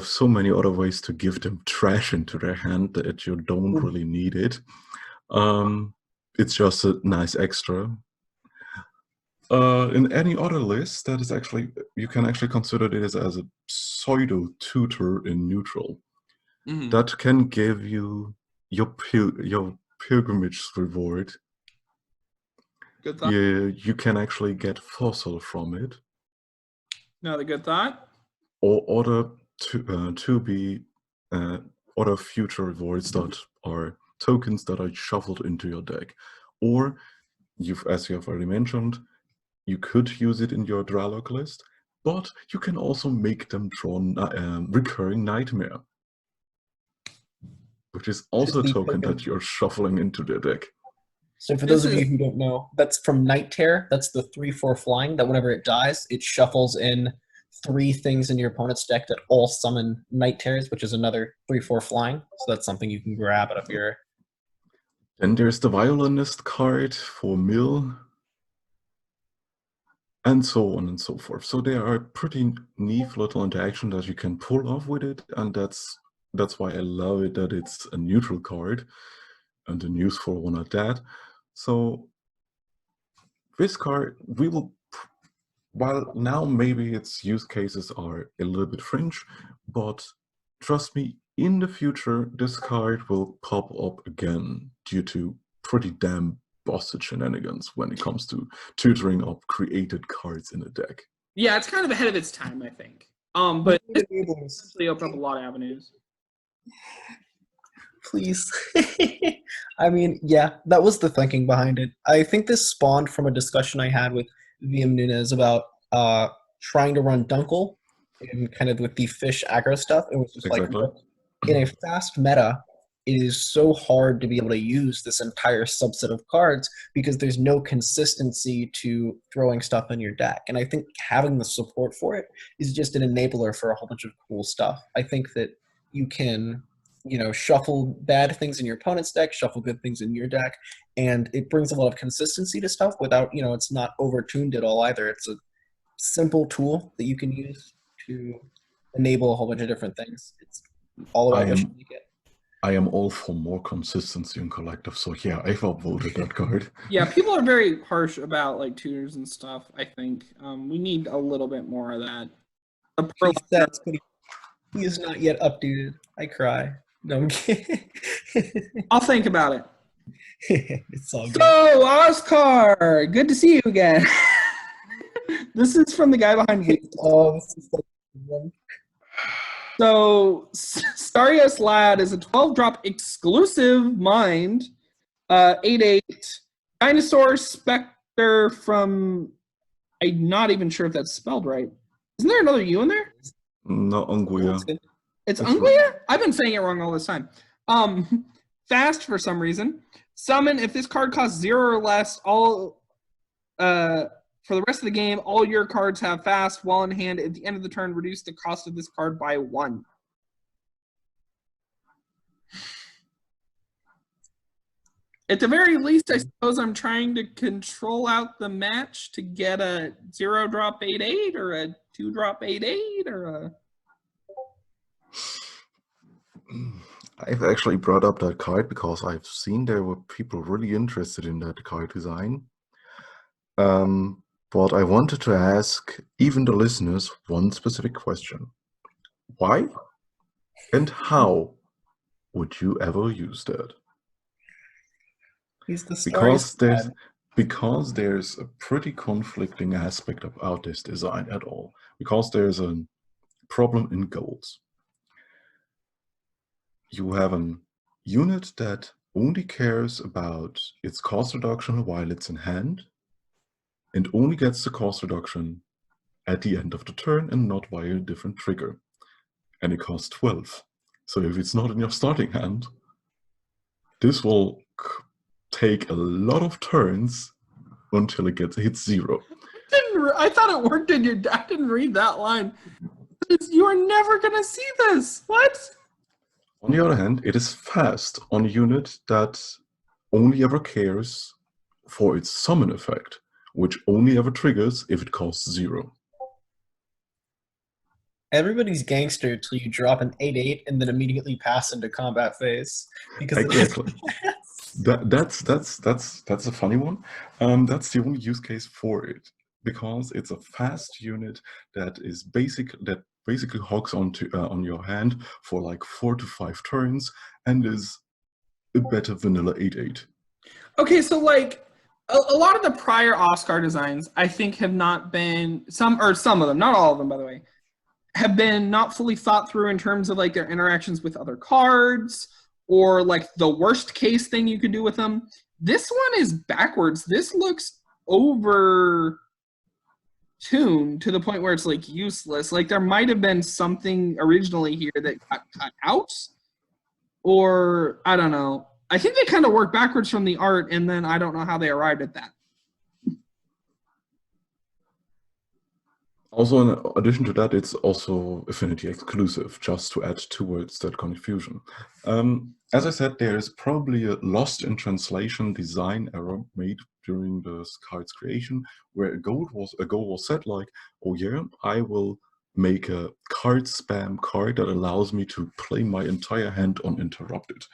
Speaker 2: so many other ways to give them trash into their hand that you don't really need it. It's just a nice extra. In any other list, that is actually you can actually consider it as a pseudo tutor in neutral.
Speaker 1: Mm-hmm.
Speaker 2: That can give you your pilgrimage reward.
Speaker 1: Good thought.
Speaker 2: You can actually get fossil from it.
Speaker 1: Another good thought.
Speaker 2: Or other future rewards that are tokens that are shuffled into your deck. Or as you have already mentioned, you could use it in your Dralog list, but you can also make them draw Recurring Nightmare, which is also a token that you're shuffling into the deck.
Speaker 3: So for those of you who don't know, that's from Night Terror. That's the 3/4 flying that whenever it dies, it shuffles in 3 things in your opponent's deck that all summon Night Terrors, which is another 3/4 flying. So that's something you can grab out of your...
Speaker 2: Then there's the Violinist card for mill, and so on and so forth. So there are pretty neat little interaction that you can pull off with it, and that's why I love it that it's a neutral card, and the useful one at that. So this card, while now maybe its use cases are a little bit fringe, but trust me, in the future, this card will pop up again due to pretty damn bossage shenanigans when it comes to tutoring up created cards in a deck.
Speaker 1: Yeah, it's kind of ahead of its time, I think. But this essentially opened up a lot of avenues.
Speaker 3: Please. I mean, yeah, that was the thinking behind it. I think this spawned from a discussion I had with VM Nunez about trying to run Dunkel and kind of with the fish aggro stuff. It was just
Speaker 2: exactly.
Speaker 3: like, in a fast meta, it is so hard to be able to use this entire subset of cards because there's no consistency to throwing stuff in your deck. And I think having the support for it is just an enabler for a whole bunch of cool stuff. I think that you can, shuffle bad things in your opponent's deck, shuffle good things in your deck, and it brings a lot of consistency to stuff without, it's not overtuned at all either. It's a simple tool that you can use to enable a whole bunch of different things. It's all about what you get.
Speaker 2: I am all for more consistency in collective, so yeah, I've upvoted that card.
Speaker 1: Yeah, people are very harsh about tutors and stuff, I think. We need a little bit more of that. The
Speaker 3: He
Speaker 1: Purloiner.
Speaker 3: says, but he is not yet updated. I cry. No, I'm kidding.
Speaker 1: I'll think about it.
Speaker 3: It's all good.
Speaker 1: So, Oscar, good to see you again. This is from the guy behind Whelp.
Speaker 3: Oh, this is so good.
Speaker 1: So, Starriest Lad is a 12-drop exclusive mind, 8/8 dinosaur specter from. I'm not even sure if that's spelled right. Isn't there another U in there?
Speaker 2: No, Anguilla.
Speaker 1: It's
Speaker 2: That's
Speaker 1: Anguilla? I've been saying it wrong all this time. Fast for some reason. Summon if this card costs 0 or less. All for the rest of the game, all your cards have fast. While in hand, at the end of the turn, reduce the cost of this card by 1. At the very least, I suppose I'm trying to control out the match to get a 0-drop 8/8 or a 2-drop 8/8 or a.
Speaker 4: I've actually brought up that card because I've seen there were people really interested in that card design. But I wanted to ask even the listeners one specific question. Why and how would you ever use that?
Speaker 3: He's the
Speaker 4: Because there's a pretty conflicting aspect about this design at all. Because there's a problem in goals. You have a unit that only cares about its cost reduction while it's in hand, and only gets the cost reduction at the end of the turn and not via a different trigger. And it costs 12. So if it's not in your starting hand, this will take a lot of turns until it hits 0.
Speaker 1: I thought it worked in your. I didn't read that line. You are never gonna see this. What?
Speaker 4: On the other hand, it is fast on a unit that only ever cares for its summon effect, which only ever triggers if it costs 0.
Speaker 3: Everybody's gangster till you drop an 8/8 and then immediately pass into combat phase. Because
Speaker 4: Exactly. That's a funny one. That's the only use case for it, because it's a fast unit that basically hogs on your hand for like 4 to 5 turns and is a better vanilla 8/8.
Speaker 1: Okay, so like a lot of the prior Oscar designs, I think, have not been some of them, not all of them, by the way, have been not fully thought through in terms of like their interactions with other cards or like the worst case thing you could do with them. This one is backwards. This looks over tuned to the point where it's like useless. Like there might have been something originally here that got cut out, or I don't know. I think they kind of work backwards from the art, and then I don't know how they arrived at that.
Speaker 4: Also, in addition to that, it's also Affinity exclusive, just to add towards that confusion. As I said, there is probably a lost in translation design error made during the card's creation, where a goal was set like, oh yeah, I will make a card spam card that allows me to play my entire hand uninterrupted.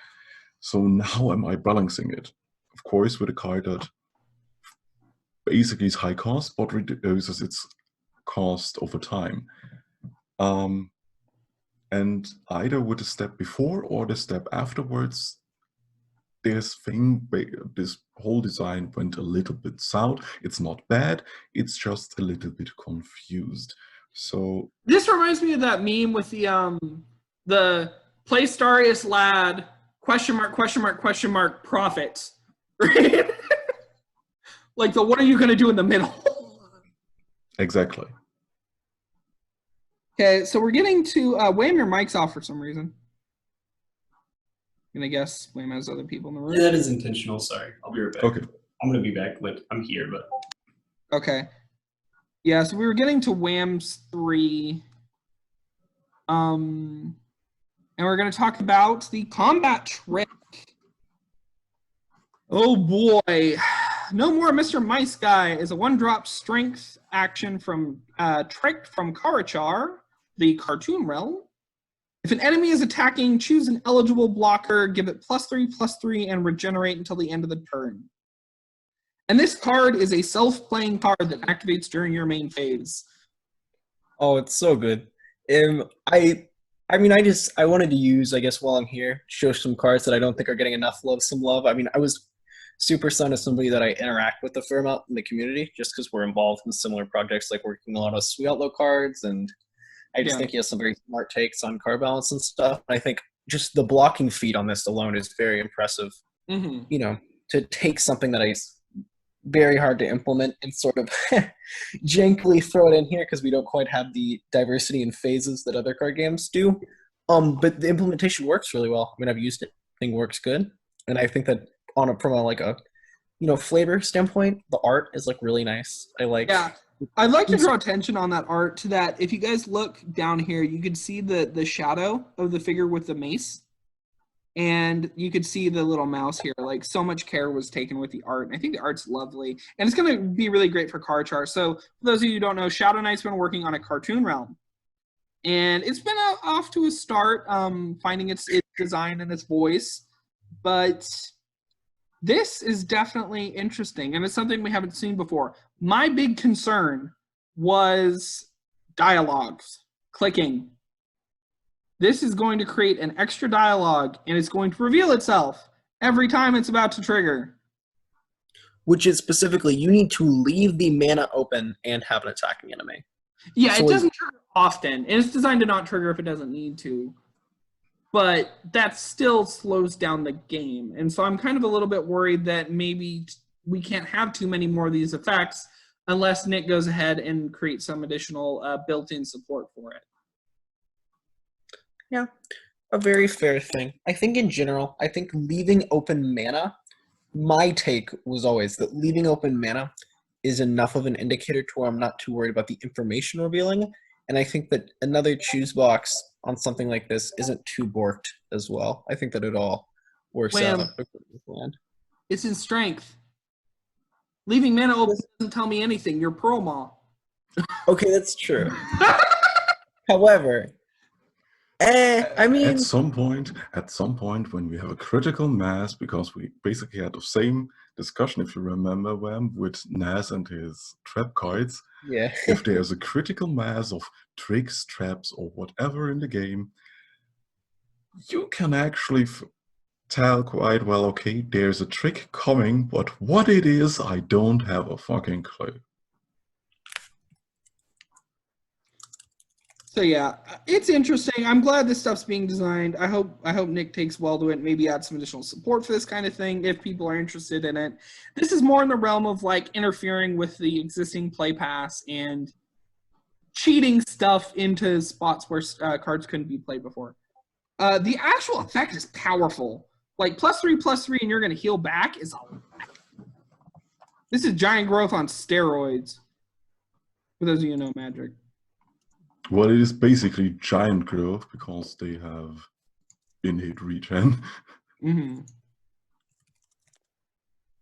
Speaker 4: So now am I balancing it? Of course, with a card that basically is high cost, but reduces its cost over time. And either with the step before or the step afterwards, this whole design went a little bit south. It's not bad, it's just a little bit confused. So
Speaker 1: this reminds me of that meme with the play Starriest Lad ? Profit. Right? Like the what are you gonna do in the middle?
Speaker 4: exactly.
Speaker 1: Okay, so we're getting to Wham, your mic's off for some reason. I'm gonna guess Wham has other people in the room.
Speaker 5: Yeah, that is intentional. Sorry, I'll be right back.
Speaker 4: Okay.
Speaker 5: I'm gonna be back, but I'm here. But
Speaker 1: Okay. Yeah, so we were getting to Wham's 3. And we're gonna talk about the combat trick. Oh boy. No More Mr.Mice Guy is a 1-drop strength action from Trick from Karachar, the cartoon realm. If an enemy is attacking, choose an eligible blocker, give it +3/+3, and regenerate until the end of the turn. And this card is a self-playing card that activates during your main phase.
Speaker 3: Oh, it's so good. I mean, I wanted to use, I guess, while I'm here, show some cards that I don't think are getting enough love, some love. I mean, I was Super Sun is somebody that I interact with a fair amount in the community, just because we're involved in similar projects, like working a lot of Sweet Outlaw cards, and I just
Speaker 1: Yeah.
Speaker 3: think he has some very smart takes on card balance and stuff. I think just the blocking feat on this alone is very impressive.
Speaker 1: Hmm.
Speaker 3: You know, to take something that very hard to implement and sort of jankily throw it in here because we don't quite have the diversity and phases that other card games do. But the implementation works really well. I mean, I've used it. I think it works good, and I think that from a flavor standpoint, the art is like really nice. I like.
Speaker 1: Yeah. I'd like to draw attention on that art to that. If you guys look down here, you could see the shadow of the figure with the mace. And you could see the little mouse here. Like, so much care was taken with the art. And I think the art's lovely. And it's going to be really great for card charts. So for those of you who don't know, Shadow Knight's been working on a cartoon realm. And it's been off to a start, finding its design and its voice. But this is definitely interesting. And it's something we haven't seen before. My big concern was dialogues, clicking. This is going to create an extra dialogue, and it's going to reveal itself every time it's about to trigger.
Speaker 3: Which is specifically, you need to leave the mana open and have an attacking enemy.
Speaker 1: Yeah,
Speaker 3: So
Speaker 1: it doesn't trigger often, and it's designed to not trigger if it doesn't need to. But that still slows down the game. And so I'm kind of a little bit worried that maybe we can't have too many more of these effects unless Nick goes ahead and creates some additional built-in support for it.
Speaker 3: Yeah, a very fair thing. I think in general, I think leaving open mana, my take was always that leaving open mana is enough of an indicator to where I'm not too worried about the information revealing. And I think that another choose box on something like this isn't too borked as well. I think that it all works
Speaker 1: Wham.
Speaker 3: out according to plan.
Speaker 1: It's in strength. Leaving mana open doesn't tell me anything. You're Pearl Maw.
Speaker 3: Okay, that's true. However, I mean,
Speaker 4: at some point, when we have a critical mass, because we basically had the same discussion, if you remember, Wham, with Nas and his trap cards.
Speaker 3: yeah.
Speaker 4: If there's a critical mass of tricks, traps, or whatever in the game, you can actually tell quite well, okay, there's a trick coming, but what it is, I don't have a fucking clue.
Speaker 1: So yeah, it's interesting. I'm glad this stuff's being designed. I hope Nick takes well to it. Maybe add some additional support for this kind of thing if people are interested in it. This is more in the realm of like interfering with the existing play pass and cheating stuff into spots where cards couldn't be played before. The actual effect is powerful. Like +3/+3, and you're going to heal back is a lot. This is giant growth on steroids. For those of you who know Magic.
Speaker 4: Well, it is basically giant growth because they have innate regen.
Speaker 1: Mm-hmm.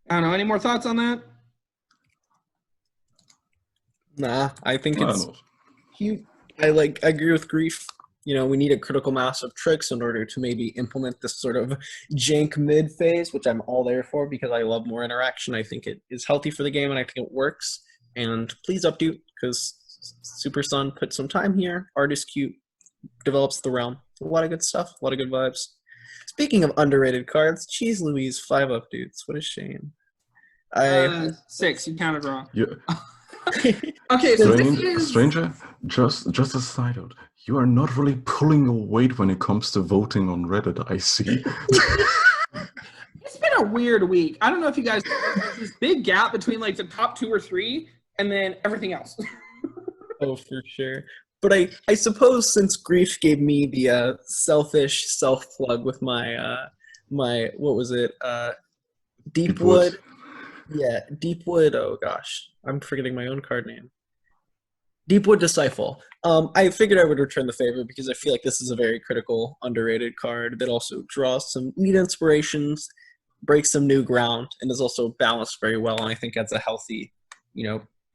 Speaker 1: I don't know. Any more thoughts on that?
Speaker 3: Nah, I think it's
Speaker 4: Not.
Speaker 3: cute. I agree with Grief. You know, we need a critical mass of tricks in order to maybe implement this sort of jank mid phase, which I'm all there for because I love more interaction. I think it is healthy for the game and I think it works. And please updo because Super Sun put some time here. Art is cute. Develops the realm. A lot of good stuff. A lot of good vibes. Speaking of underrated cards, Cheese Louise 5 up dudes. What a shame.
Speaker 1: 6. You counted wrong.
Speaker 4: Yeah.
Speaker 1: Okay, so this is...
Speaker 4: Stranger, just a side note. You are not really pulling your weight when it comes to voting on Reddit, I see.
Speaker 1: It's been a weird week. I don't know if you guys there's this big gap between like the top 2 or 3 and then everything else.
Speaker 3: Oh, for sure. But I suppose since Grief gave me the selfish self-plug with my what was it? Deepwood. Yeah, Deepwood. Oh gosh, I'm forgetting my own card name. Deepwood Disciple. I figured I would return the favor because I feel like this is a very critical, underrated card that also draws some neat inspirations, breaks some new ground, and is also balanced very well. And I think adds a healthy,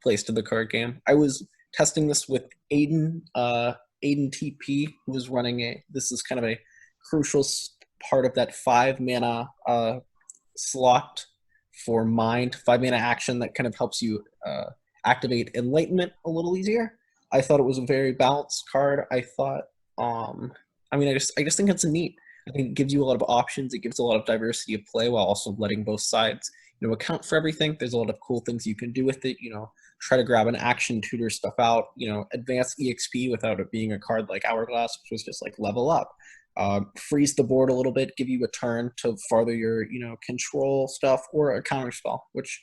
Speaker 3: place to the card game. I was testing this with Aiden TP, who was running this is kind of a crucial part of that 5 mana slot for Mind, 5 mana action that kind of helps you activate Enlightenment a little easier. I thought it was a very balanced card. I thought, I mean, I just think it's neat. I think it gives you a lot of options. It gives a lot of diversity of play while also letting both sides, account for everything. There's a lot of cool things you can do with it. Try to grab an action, tutor stuff out. Advance EXP without it being a card like Hourglass, which was just like level up. Freeze the board a little bit, give you a turn to farther your, control stuff, or a counter spell, which,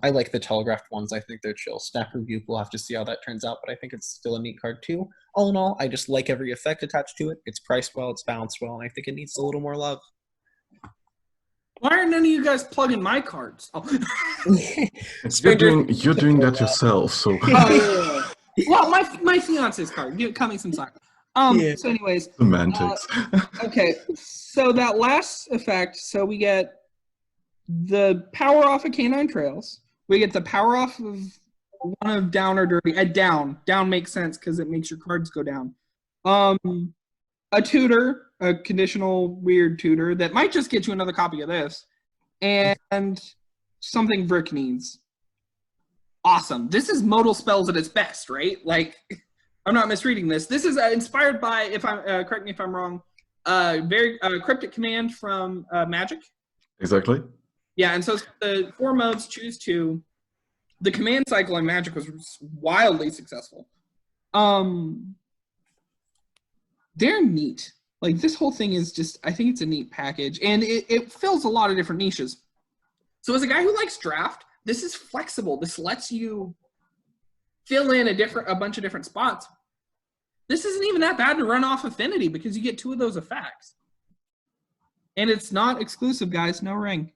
Speaker 3: I like the telegraphed ones. I think they're chill. Snap Rebuke, we'll have to see how that turns out, but I think it's still a neat card too. All in all, I just like every effect attached to it. It's priced well, it's balanced well, and I think it needs a little more love.
Speaker 1: Why are none of you guys plugging my cards? Oh.
Speaker 4: You're doing that yourself, so.
Speaker 1: Oh, yeah. Well, my fiance's card. Cut me some slack.
Speaker 3: Yeah.
Speaker 1: So anyways.
Speaker 4: Semantics.
Speaker 1: Okay, so that last effect, so we get the power off of Canine Trails. We get the power off of one of down or dirty. Down. Down makes sense because it makes your cards go down. A tutor, a conditional weird tutor that might just get you another copy of this, and something Brick needs. Awesome. This is modal spells at its best, right? Like, I'm not misreading this. This is inspired by, if I'm correct me if I'm wrong, very cryptic command from Magic.
Speaker 4: Exactly.
Speaker 1: Yeah, and so the 4 modes, choose 2. The command cycle in Magic was wildly successful. They're neat. Like, this whole thing is just, I think it's a neat package, and it fills a lot of different niches. So as a guy who likes draft, this is flexible. This lets you fill in a bunch of different spots. This isn't even that bad to run off Affinity because you get 2 of those effects. And it's not exclusive, guys. No ring.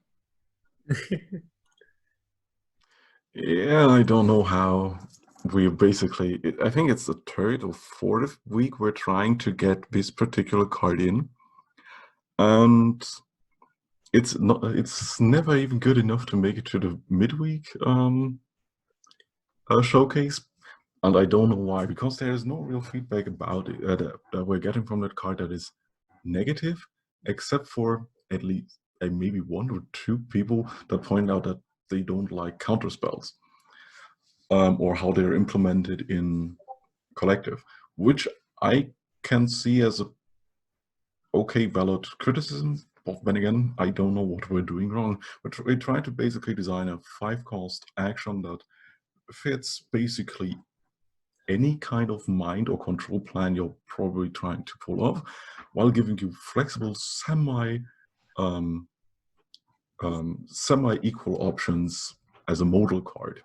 Speaker 4: Yeah, I don't know how we basically, I think it's the 3rd or 4th week we're trying to get this particular card in. And it's never even good enough to make it to the midweek showcase. And I don't know why, because there is no real feedback about it that we're getting from that card that is negative, except for at least maybe 1 or 2 people that point out that they don't like counterspells, or how they're implemented in collective, which I can see as a okay valid criticism. But then again, I don't know what we're doing wrong. But we try to basically design a 5-cost action that fits basically any kind of mind or control plan you're probably trying to pull off, while giving you flexible semi-equal options as a modal card.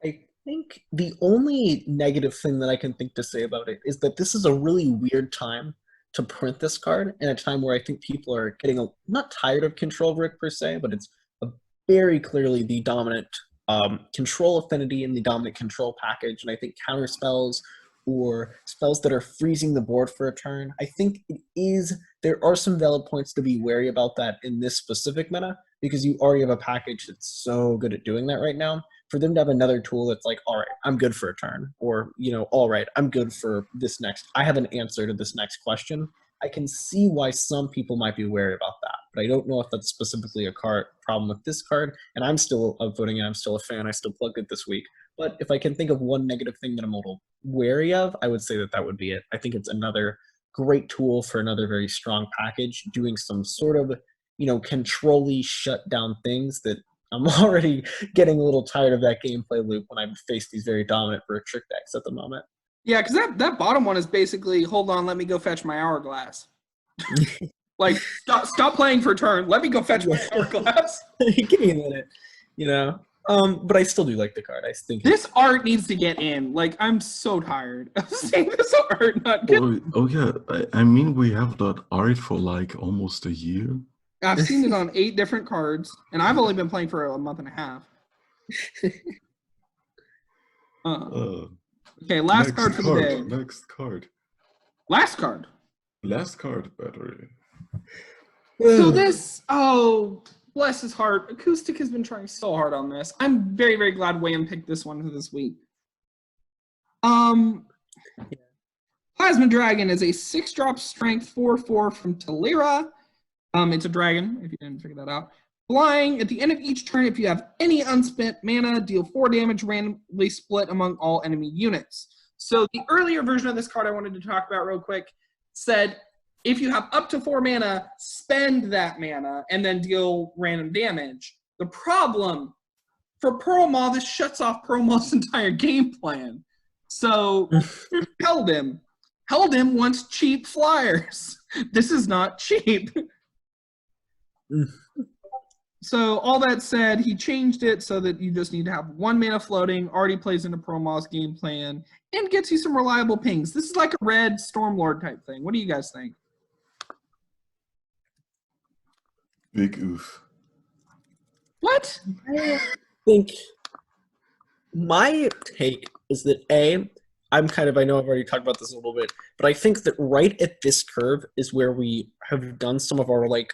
Speaker 3: I think the only negative thing that I can think to say about it is that this is a really weird time to print this card, in a time where I think people are getting not tired of Control Brick per se, but it's very clearly the dominant control affinity and the dominant control package. And I think counter spells or spells that are freezing the board for a turn, I think there are some valid points to be wary about that in this specific meta, because you already have a package that's so good at doing that right now. For them to have another tool that's like, all right, I'm good for a turn, or, all right, I'm good for this next, I have an answer to this next question, I can see why some people might be wary about that. But I don't know if that's specifically a problem with this card, and I'm still voting in, I'm still a fan, I still plugged it this week. But if I can think of one negative thing that I'm a little wary of, I would say that would be it. I think it's another great tool for another very strong package, doing some sort of, control-y shut down things that I'm already getting a little tired of that gameplay loop when I face these very dominant Brick trick decks at the moment.
Speaker 1: Yeah, because that bottom one is basically, hold on, let me go fetch my Hourglass. Like, stop playing for turn. Let me go fetch my Hourglass.
Speaker 3: Give me a minute, But I still do like the card. I think
Speaker 1: this art needs to get in. Like, I'm so tired of seeing this art not get.
Speaker 4: Oh yeah, I mean, we have that art for like almost a year.
Speaker 1: I've seen it on 8 different cards, and I've only been playing for a month and a half. Okay, last card for the day.
Speaker 4: Next card.
Speaker 1: Last card.
Speaker 4: Last card battery.
Speaker 1: So this, bless his heart. Acoustic has been trying so hard on this. I'm very, very glad WHAM picked this one for this week. Plasma Dragon is a 6-drop strength 4/4 from Talira. It's a dragon, if you didn't figure that out. Flying, at the end of each turn, if you have any unspent mana, deal 4 damage randomly split among all enemy units. So the earlier version of this card I wanted to talk about real quick said, if you have up to 4 mana, spend that mana and then deal random damage. The problem, for Pearl Maw, this shuts off Pearl Maw's entire game plan. So held him. Held him wants cheap flyers. This is not cheap. So all that said, he changed it so that you just need to have 1 mana floating, already plays into Pearl Maw's game plan, and gets you some reliable pings. This is like a red Stormlord type thing. What do you guys think?
Speaker 4: Big oof.
Speaker 1: What?
Speaker 3: I think my take is that I know I've already talked about this a little bit, but I think that right at this curve is where we have done some of our, like,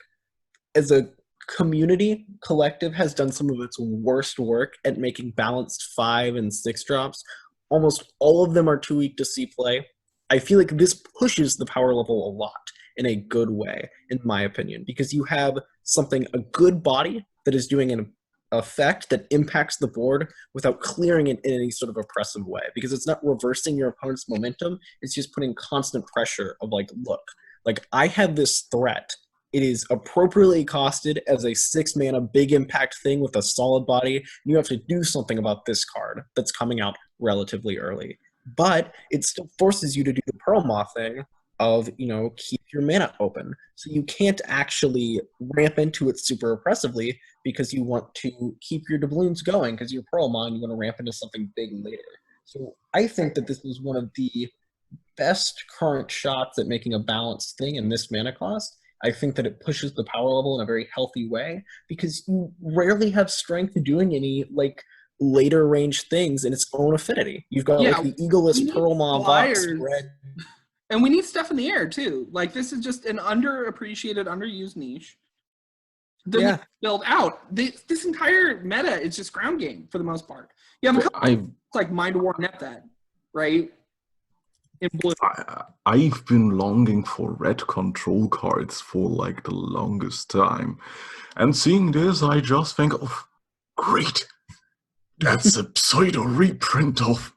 Speaker 3: as a community collective has done some of its worst work at making balanced 5 and 6 drops. Almost all of them are too weak to see play. I feel like this pushes the power level a lot in a good way, in my opinion, because you have a good body that is doing an effect that impacts the board without clearing it in any sort of oppressive way, because it's not reversing your opponent's momentum, it's just putting constant pressure of, like, look, like, I have this threat. It is appropriately costed as a 6 mana big impact thing with a solid body. And you have to do something about this card that's coming out relatively early. But it still forces you to do the Pearl Maw thing of, keep your mana open. So you can't actually ramp into it super oppressively because you want to keep your doubloons going because you're Pearl Maw and you want to ramp into something big later. So I think that this was one of the best current shots at making a balanced thing in this mana cost. I think that it pushes the power level in a very healthy way because you rarely have strength doing any, like, later range things in its own affinity. You've got like the Eagleless Pearl Maw box spread.
Speaker 1: And we need stuff in the air too. Like, this is just an underappreciated, underused niche. Build out. This entire meta is just ground game for the most part. You have a couple like Mind War Net that, right? In blue.
Speaker 4: I've been longing for red control cards for like the longest time. And seeing this, I just think, oh, great. That's a pseudo reprint of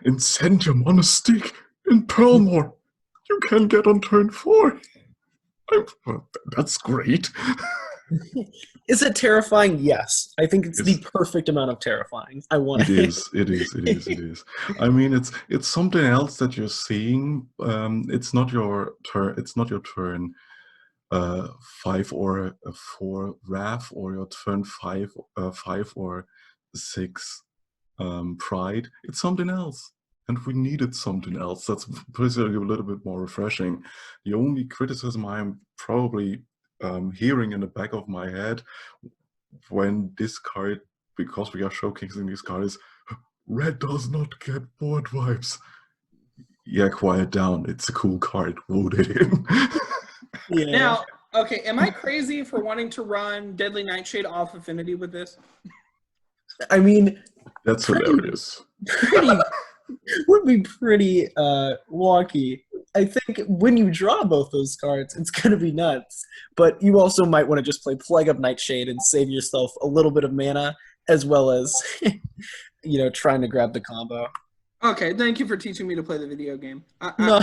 Speaker 4: Incendium on a stick in Pearlmore. You can get on turn 4. That's great.
Speaker 3: Is it terrifying? Yes. I think it's the perfect amount of terrifying. I want it.
Speaker 4: It is. I mean, it's something else that you're seeing. It's not your turn. It's not your turn 5 or 4 Wrath, or your turn 5 or 6 Pride. It's something else. And we needed something else that's basically a little bit more refreshing. The only criticism I'm probably hearing in the back of my head when this card, because we are showcasing this card, is red does not get board vibes. Yeah, quiet down. It's a cool card. Vote it in.
Speaker 1: Yeah. Now, okay, am I crazy for wanting to run Deadly Nightshade off Affinity with this?
Speaker 3: I mean,
Speaker 4: that's hilarious.
Speaker 3: Would be pretty wonky. I think when you draw both those cards, it's going to be nuts. But you also might want to just play Plague of Nightshade and save yourself a little bit of mana, as well as, trying to grab the combo.
Speaker 1: Okay, thank you for teaching me to play the video game.
Speaker 3: No.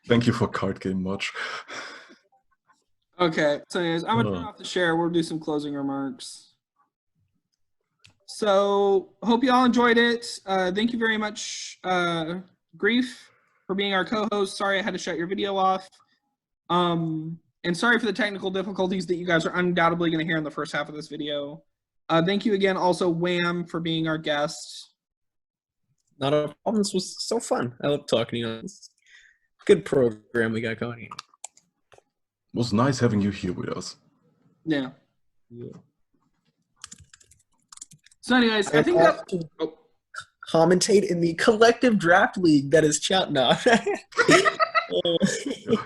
Speaker 4: Thank you for card game much.
Speaker 1: Okay, so anyways, I'm going to turn off the share. We'll do some closing remarks. So, hope you all enjoyed it. Thank you very much, Grief, for being our co-host. Sorry I had to shut your video off. And sorry for the technical difficulties that you guys are undoubtedly going to hear in the first half of this video. Thank you again, also, WHAM, for being our guest.
Speaker 3: Not a problem. This was so fun. I love talking to you. Good program we got going here.
Speaker 4: It was nice having you here with us.
Speaker 1: Yeah. So anyways, I think that...
Speaker 3: commentate in the collective draft league that is chat now.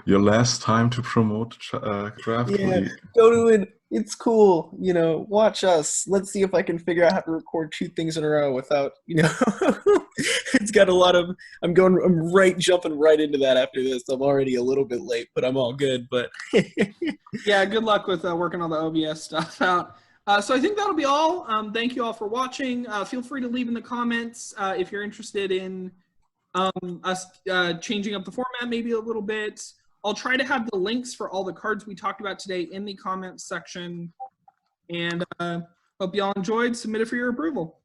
Speaker 4: Your last time to promote Draft
Speaker 3: Yeah,
Speaker 4: League.
Speaker 3: go to it. It's cool. You know, watch us. Let's see if I can figure out how to record 2 things in a row without, you know, it's got a lot of, I'm jumping right into that after this. I'm already a little bit late, but I'm all good. But
Speaker 1: Yeah, good luck with working on the OBS stuff out. So I think that'll be all. Thank you all for watching. Feel free to leave in the comments if you're interested in us changing up the format maybe a little bit. I'll try to have the links for all the cards we talked about today in the comments section. And hope you all enjoyed. Submit it for your approval.